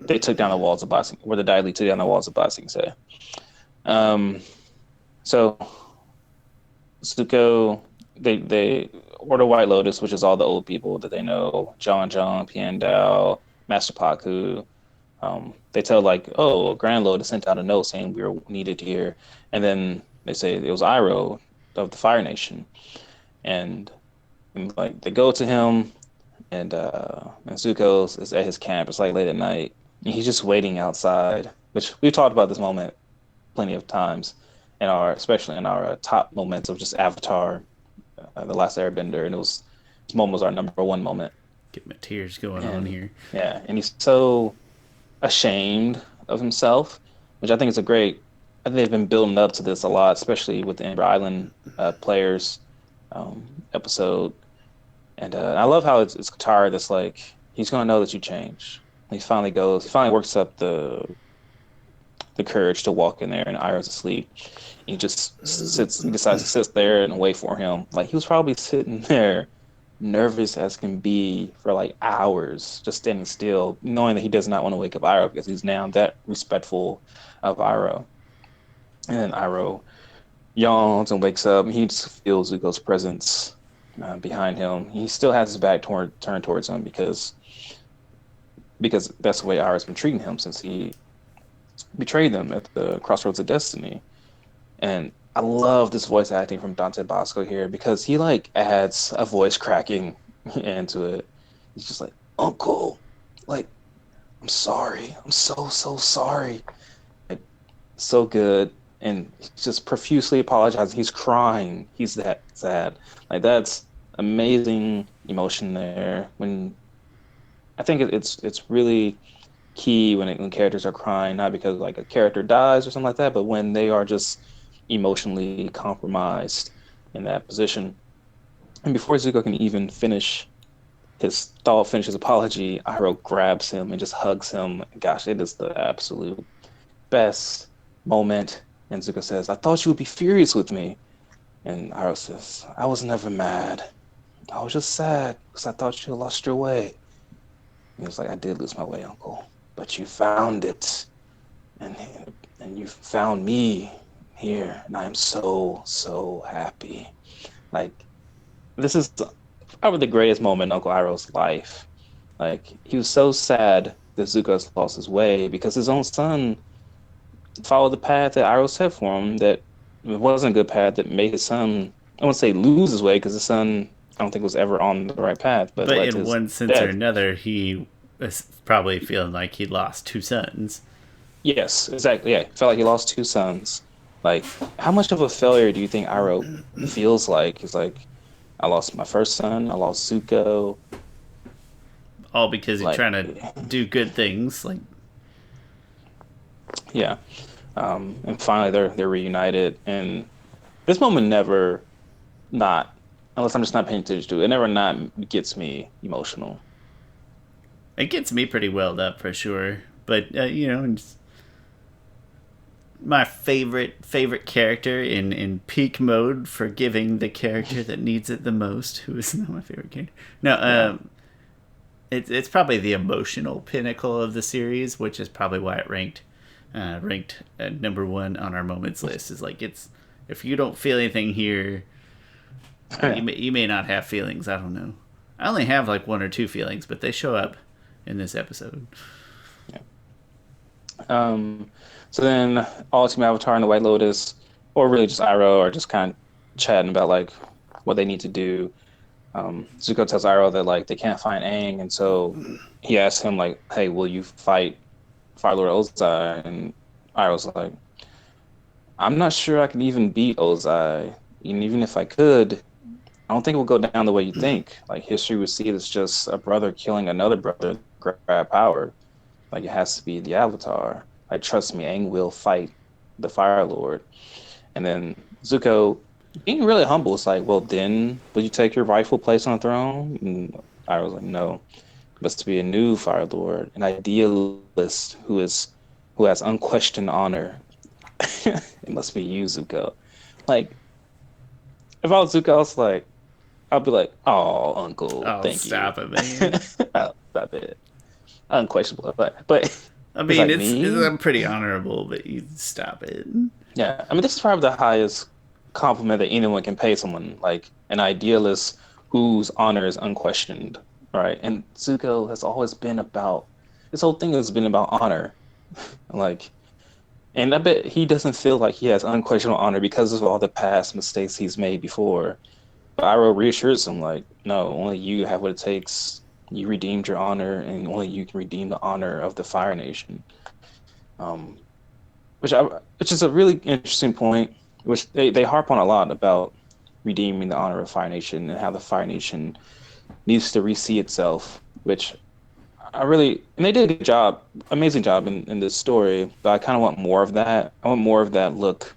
they took down the walls of boxing, where the Dai Li took down the walls of boxing. Say, um, so Zuko, they order White Lotus, which is all the old people that they know, John John, Piandao, Master Paku. They tell like, oh, Grand Lotus sent out a note saying we were needed here, and then they say it was Iroh of the Fire Nation, and, and like they go to him, and Zuko is at his camp. It's like late at night, and he's just waiting outside. Which we've talked about this moment plenty of times especially in our top moments of just Avatar, the Last Airbender, and this moment was our number one moment. Get my tears going on And here. yeah, and he's so ashamed of himself, which I think is a great. I think they've been building up to this a lot, especially with the Ember Island players episode. And I love how it's Katara that's like he's gonna know that you change. He finally goes. He finally works up the courage to walk in there, and Iroh's asleep. He just sits. He decides to sit there and wait for him. Like he was probably sitting there, nervous as can be for like hours, just standing still, knowing that he does not want to wake up Iroh because he's now that respectful of Iroh. And then Iroh yawns and wakes up, and he just feels Zuko's presence behind him. He still has his back turned towards him because that's the way Iroh's been treating him since he betrayed them at the crossroads of destiny. And I love this voice acting from Dante Bosco here because he like adds a voice cracking into it. He's just like, Uncle, like, I'm sorry. I'm so sorry. Like, so good. And he's just profusely apologizing. He's crying. He's that sad. Like that's amazing emotion there. When I think it's really key when characters are crying, not because like a character dies or something like that, but when they are just emotionally compromised in that position. And before Zuko can even finish his apology, Iroh grabs him and just hugs him. Gosh, it is the absolute best moment. And Zuko says, I thought you would be furious with me. And Iroh says, I was never mad. I was just sad because I thought you lost your way. And he was like, I did lose my way, Uncle, but you found it. And, and you found me here. And I am so happy. Like, this is probably the greatest moment in Uncle Iroh's life. Like, he was so sad that Zuko lost his way because his own son followed the path that Iroh set for him that it wasn't a good path that made his son, I won't say lose his way because his son, I don't think was ever on the right path, but But led to in his one sense or death. another, he was probably feeling like he lost two sons. Yes, exactly. Yeah, felt like he lost two sons. Like, how much of a failure do you think Iroh feels like? He's like, I lost my first son, I lost Zuko. All because he's Like, trying to do good things. Like, yeah. And finally they're reunited. And this moment never not, unless I'm just not paying attention to it, it never not gets me emotional. it gets me pretty welled up for sure. But, my favorite character in peak mode, forgiving the character that needs it the most, who is not my favorite character. No, Yeah. it's probably the emotional pinnacle of the series, which is probably why it ranked at number one on our moments list. Is like, it's, if you don't feel anything here, Yeah. you may not have feelings. I don't know. I only have like one or two feelings, but they show up in this episode. Um, so then all Team Avatar and the White Lotus, or really just Iroh, are just kind of chatting about like what they need to do. Zuko tells Iroh that like they can't find Aang, and so he asks him like, "Hey, will you fight Fire Lord Ozai?" And Iroh's like, "I'm not sure I can even beat Ozai, and even if I could, I don't think it will go down the way you think. Like history would see it as just a brother killing another brother to grab power. Like it has to be the Avatar. Like trust me, Aang will fight the Fire Lord." And then Zuko, being really humble, is like, "Well, then would you take your rightful place on the throne?" And I was like, "No, it must be a new Fire Lord, an idealist who has unquestioned honor. It must be you, Zuko." Like, if I was Zuko, I was like, I'll be like, "Oh, Uncle, Oh, thank you." stop it, man. Oh, stop it. Unquestionable, but I it's mean, like it's me. I'm pretty honorable, but you stop it. Yeah, I mean, this is probably the highest compliment that anyone can pay someone, like an idealist whose honor is unquestioned, right? And Zuko has always been about this whole thing has been about honor, like, and I bet he doesn't feel like he has unquestionable honor because of all the past mistakes he's made before. But Iroh reassures him, like, no, only you have what it takes. You redeemed your honor, and only you can redeem the honor of the Fire Nation. Um, which is a really interesting point, which they harp on a lot about redeeming the honor of Fire Nation and how the Fire Nation needs to re-see itself. Which I really and they did a good job, amazing job in this story. But I kind of want more of that. I want more of that look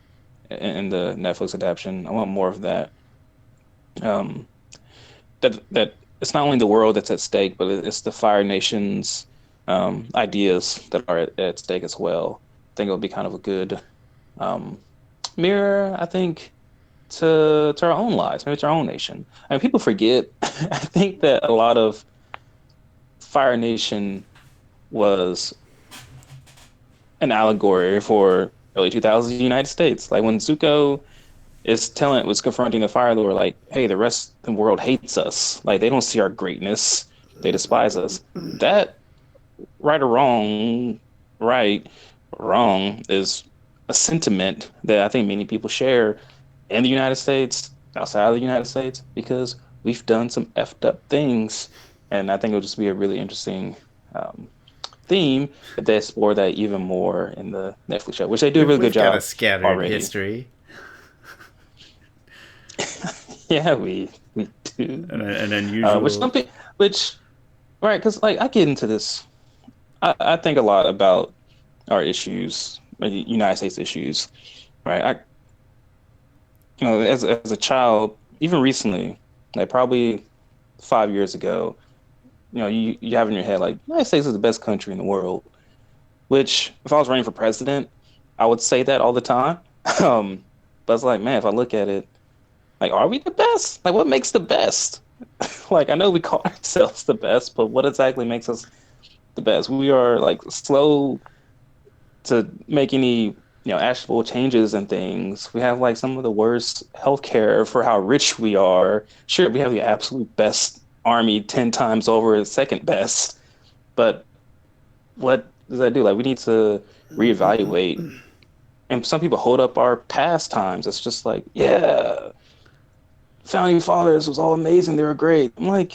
in the Netflix adaptation. I want more of that. Um, that it's not only the world that's at stake, but it's the Fire Nation's ideas that are at stake as well. I think it'll be kind of a good um, mirror, I think, to our own lives, maybe to our own nation. I mean, people forget. I think that a lot of Fire Nation was an allegory for early 2000s United States. Like when Zuko was confronting the Fire Lord, like, hey, the rest of the world hates us. Like they don't see our greatness. They despise us. That right or wrong, right or wrong is a sentiment that I think many people share in the United States, outside of the United States, because we've done some effed up things. And I think it'll just be a really interesting um, theme if they explore that even more in the Netflix show, which they do a really good We've got a job scattered already. history, Yeah, we do. an Which unusual. some people, which right, because like I get into this, I think a lot about our issues, like United States issues, right? As a child, even recently, like probably 5 years ago, you have in your head like United States is the best country in the world. Which, if I was running for president, I would say that all the time. Um, but it's like, man, if I look at it, like, are we the best? Like, what makes the best? Like, I know we call ourselves the best, but what exactly makes us the best? We are like slow to make any actionable changes and things. We have like some of the worst healthcare for how rich we are. Sure, we have the absolute best army 10 times over, second best, but what does that do? Like we need to reevaluate And some people hold up our pastimes. It's just like, yeah, founding fathers was all amazing. They were great. I'm like,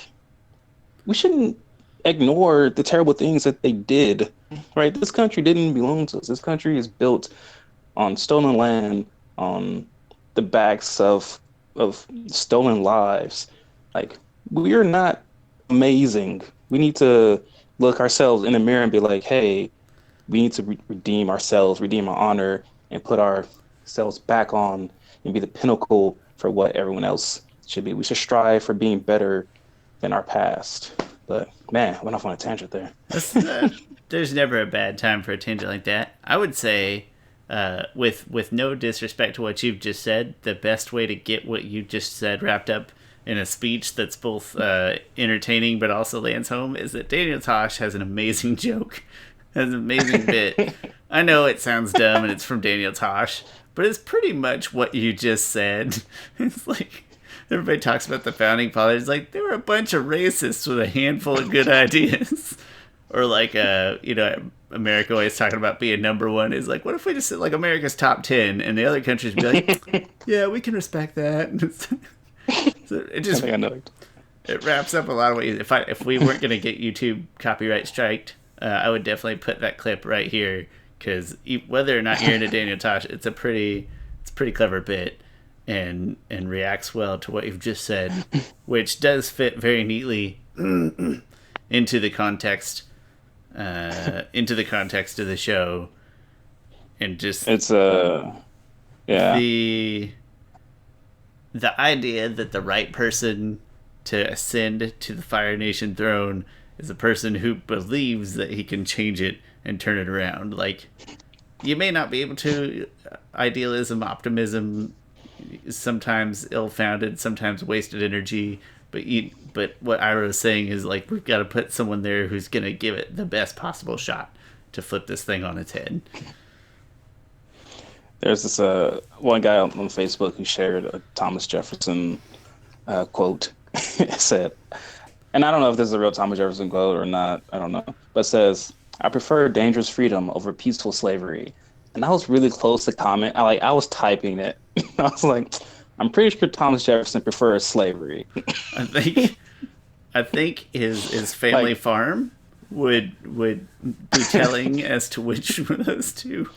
we shouldn't ignore the terrible things that they did, right? This country didn't belong to us. This country is built on stolen land, on the backs of stolen lives. Like, we're not amazing. We need to look ourselves in the mirror and be like, hey, we need to redeem ourselves, redeem our honor, and put ourselves back on and be the pinnacle for what everyone else should be. We should strive for being better than our past. But man, went off on a tangent there. There's never a bad time for a tangent like that. I would say, with no disrespect to what you've just said, the best way to get what you just said wrapped up in a speech that's both entertaining but also lands home is that Daniel Tosh has an amazing joke, has an amazing bit. I know it sounds dumb and it's from Daniel Tosh, but it's pretty much what you just said. It's like everybody talks about the founding fathers, like they were a bunch of racists with a handful of good ideas. Or like, America always talking about being number one is like, what if we just said like America's top 10 and the other countries would be like, yeah, we can respect that. So it just, it wraps up a lot of ways. If we weren't going to get YouTube copyright striked, I would definitely put that clip right here, because whether or not you're into Daniel Tosh, it's a pretty clever bit and reacts well to what you've just said, which does fit very neatly into the context of the show, and just it's the idea that the right person to ascend to the Fire Nation throne is a person who believes that he can change it and turn it around. Like, you may not be able to. Idealism, optimism, sometimes ill-founded, sometimes wasted energy. But what Ira is saying is, like, we've got to put someone there who's going to give it the best possible shot to flip this thing on its head. There's this one guy on Facebook who shared a Thomas Jefferson quote. It said, and I don't know if this is a real Thomas Jefferson quote or not, I don't know, but it says, "I prefer dangerous freedom over peaceful slavery." And I was really close to comment. I was typing it. I was like, I'm pretty sure Thomas Jefferson prefers slavery. I think his family farm would be telling as to which one of those two.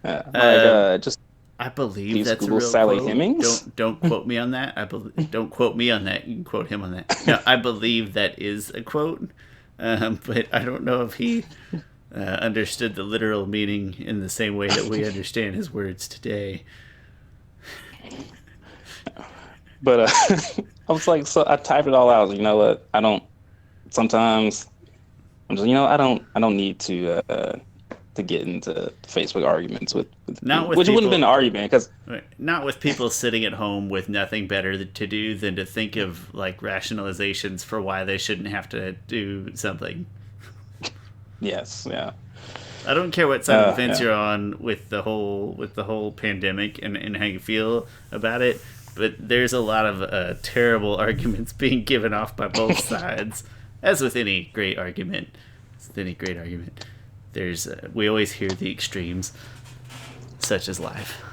Just I believe that's Google a real Sally quote. Hemings. Don't quote me on that. Don't quote me on that. You can quote him on that. No, I believe that is a quote, but I don't know if he understood the literal meaning in the same way that we understand his words today. But I was like, so I typed it all out. I was like, you know what? Sometimes I'm just, I don't need to get into Facebook arguments with not with which people, wouldn't have been an argument, because not with people sitting at home with nothing better to do than to think of like rationalizations for why they shouldn't have to do something. Yes, yeah. I don't care what side of the fence you're on with the whole pandemic and how you feel about it, but there's a lot of terrible arguments being given off by both sides, as with any great argument. There's we always hear the extremes, such as life.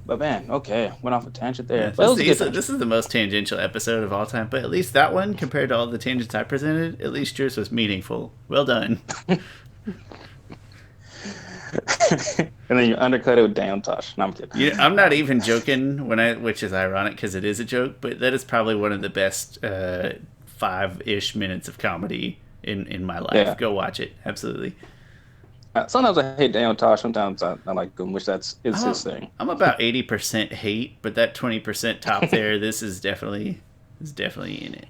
But man, okay, went off a tangent there. Yeah, this is the most tangential episode of all time, but at least that one, compared to all the tangents I presented, at least yours was meaningful. Well done. And then you undercut it with damn Tosh. No, I'm kidding. Yeah, I'm not even joking which is ironic because it is a joke, but that is probably one of the best 5-ish minutes of comedy in my life. Yeah. Go watch it. Absolutely. Sometimes I hate Daniel Tosh. Sometimes I like him, which is his thing. I'm about 80% hate, but that 20% top there, this is definitely in it.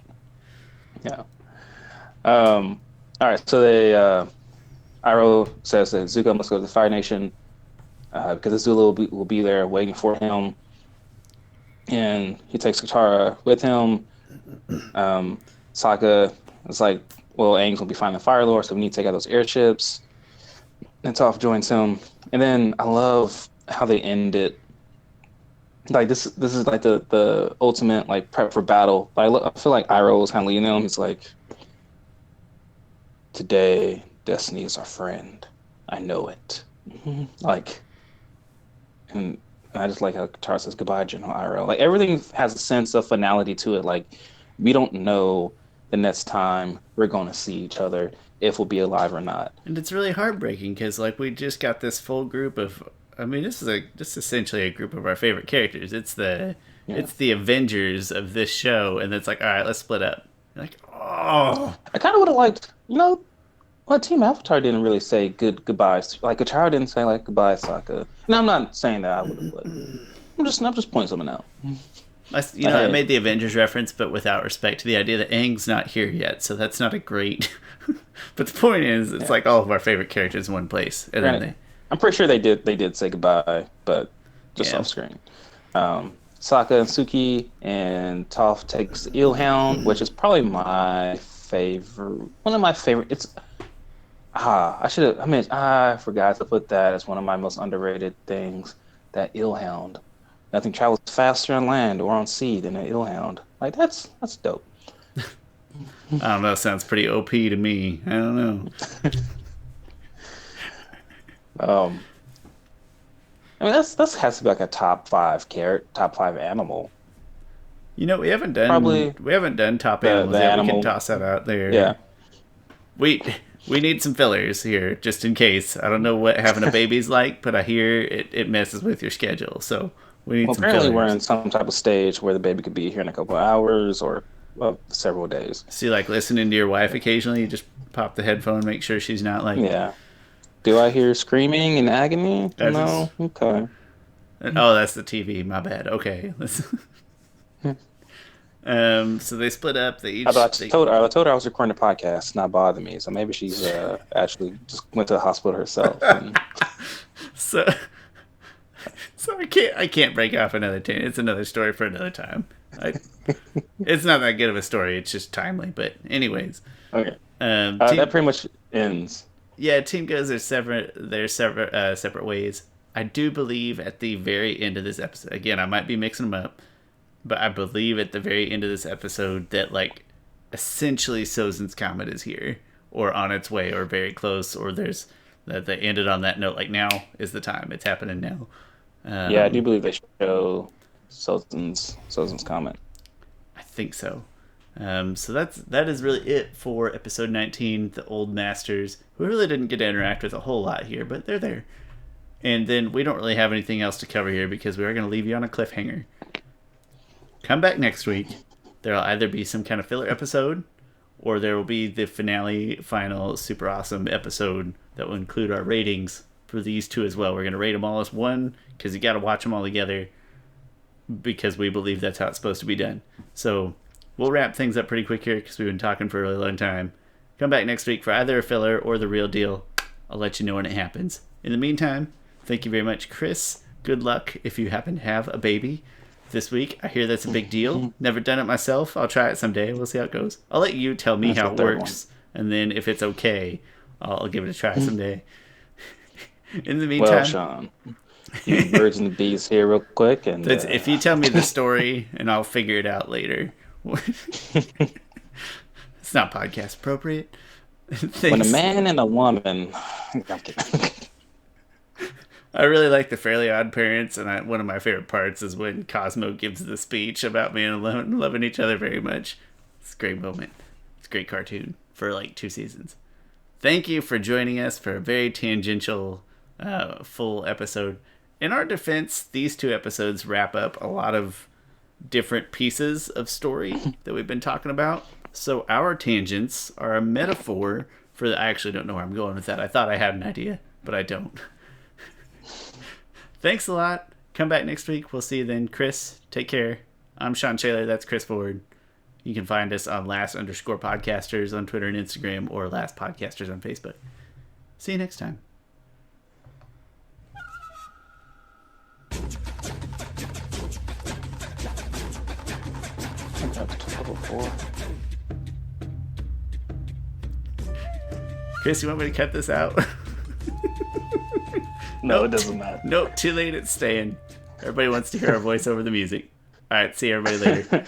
Yeah. All right. So Iroh says that Zuko must go to the Fire Nation because Azula will be there waiting for him, and he takes Katara with him. Sokka is like, well, Aang's gonna be finding the Fire Lord, so we need to take out those airships. And Toph joins him, and then I love how they end it. Like this is like the ultimate like prep for battle. Like I feel like Iroh was kind of leading them. He's like, "Today, Destiny is our friend. I know it." Like, and I just like how Katara says goodbye, General Iroh. Like everything has a sense of finality to it. Like we don't know the next time we're going to see each other if we'll be alive or not. And it's really heartbreaking because like we just got this full group of. I mean, this is essentially a group of our favorite characters. Yeah. It's the Avengers of this show, and it's like, all right, let's split up. You're like, oh, I kind of would have liked, well, Team Avatar didn't really say goodbyes. Like Katara didn't say like goodbye, Sokka. And I'm not saying that I would have, but I'm just pointing something out. I made the Avengers reference, but without respect to the idea that Aang's not here yet, so that's not a great. But the point is, it's like all of our favorite characters in one place, and then I'm pretty sure they did say goodbye, but just off screen. Sokka and Suki and Toph takes Eelhound, which is probably my favorite. One of my favorite. I forgot to put that as one of my most underrated things. That Eelhound. Nothing travels faster on land or on sea than an Eelhound. Like that's dope. I don't know. Sounds pretty OP to me. I don't know. I mean that's has to be like a top five animal. We haven't done top animals yet. Animal. We can toss that out there. Yeah. We need some fillers here, just in case. I don't know what having a baby's like, but I hear it messes with your schedule. So we need some fillers. Apparently we're in some type of stage where the baby could be here in a couple of hours or several days. So you like listening to your wife occasionally? You just pop the headphone, make sure she's not like... Yeah. Do I hear screaming and agony? No? Okay. Oh, that's the TV. My bad. Okay. So they split up. I told her I was recording a podcast, not bother me. So maybe she's actually just went to the hospital herself. So I can't break off another tangent. It's another story for another time. It's not that good of a story. It's just timely. But anyways, okay. That pretty much ends. Yeah, team goes their separate ways. I do believe at the very end of this episode. Again, I might be mixing them up. But I believe at the very end of this episode that, like, essentially Sozin's Comet is here, or on its way, or very close, or that they ended on that note, like, now is the time. It's happening now. I do believe they show Sozin's Comet. I think so. So that is really it for episode 19, The Old Masters. We really didn't get to interact with a whole lot here, but they're there. And then we don't really have anything else to cover here because we are going to leave you on a cliffhanger. Come back next week. There'll either be some kind of filler episode, or there will be the final, super awesome episode that will include our ratings for these two as well. We're going to rate them all as one, because you got to watch them all together, because we believe that's how it's supposed to be done. So we'll wrap things up pretty quick here, because we've been talking for a really long time. Come back next week for either a filler or the real deal. I'll let you know when it happens. In the meantime, thank you very much, Chris. Good luck if you happen to have a baby this week. I hear that's a big deal. Never done it myself. I'll try it someday. We'll see how it goes. I'll let you tell me how it works, and then if it's okay, I'll give it a try someday. In the meantime, well, Sean, you birds and the bees here real quick, and if you tell me the story, and I'll figure it out later. It's not podcast appropriate. When a man and a woman. I really like the Fairly Odd Parents, and one of my favorite parts is when Cosmo gives the speech about being alone and loving each other very much. It's a great moment. It's a great cartoon for like 2 seasons. Thank you for joining us for a very tangential, full episode. In our defense, these 2 episodes wrap up a lot of different pieces of story that we've been talking about. So our tangents are a metaphor for I actually don't know where I'm going with that. I thought I had an idea, but I don't. Thanks a lot. Come back next week. We'll see you then. Chris, take care. I'm Sean Shaler. That's Chris Ford. You can find us on last_podcasters on Twitter and Instagram, or Last Podcasters on Facebook. See you next time. Chris, you want me to cut this out? No, it doesn't matter. Nope, too late. It's staying. Everybody wants to hear our voice over the music. All right, see everybody later.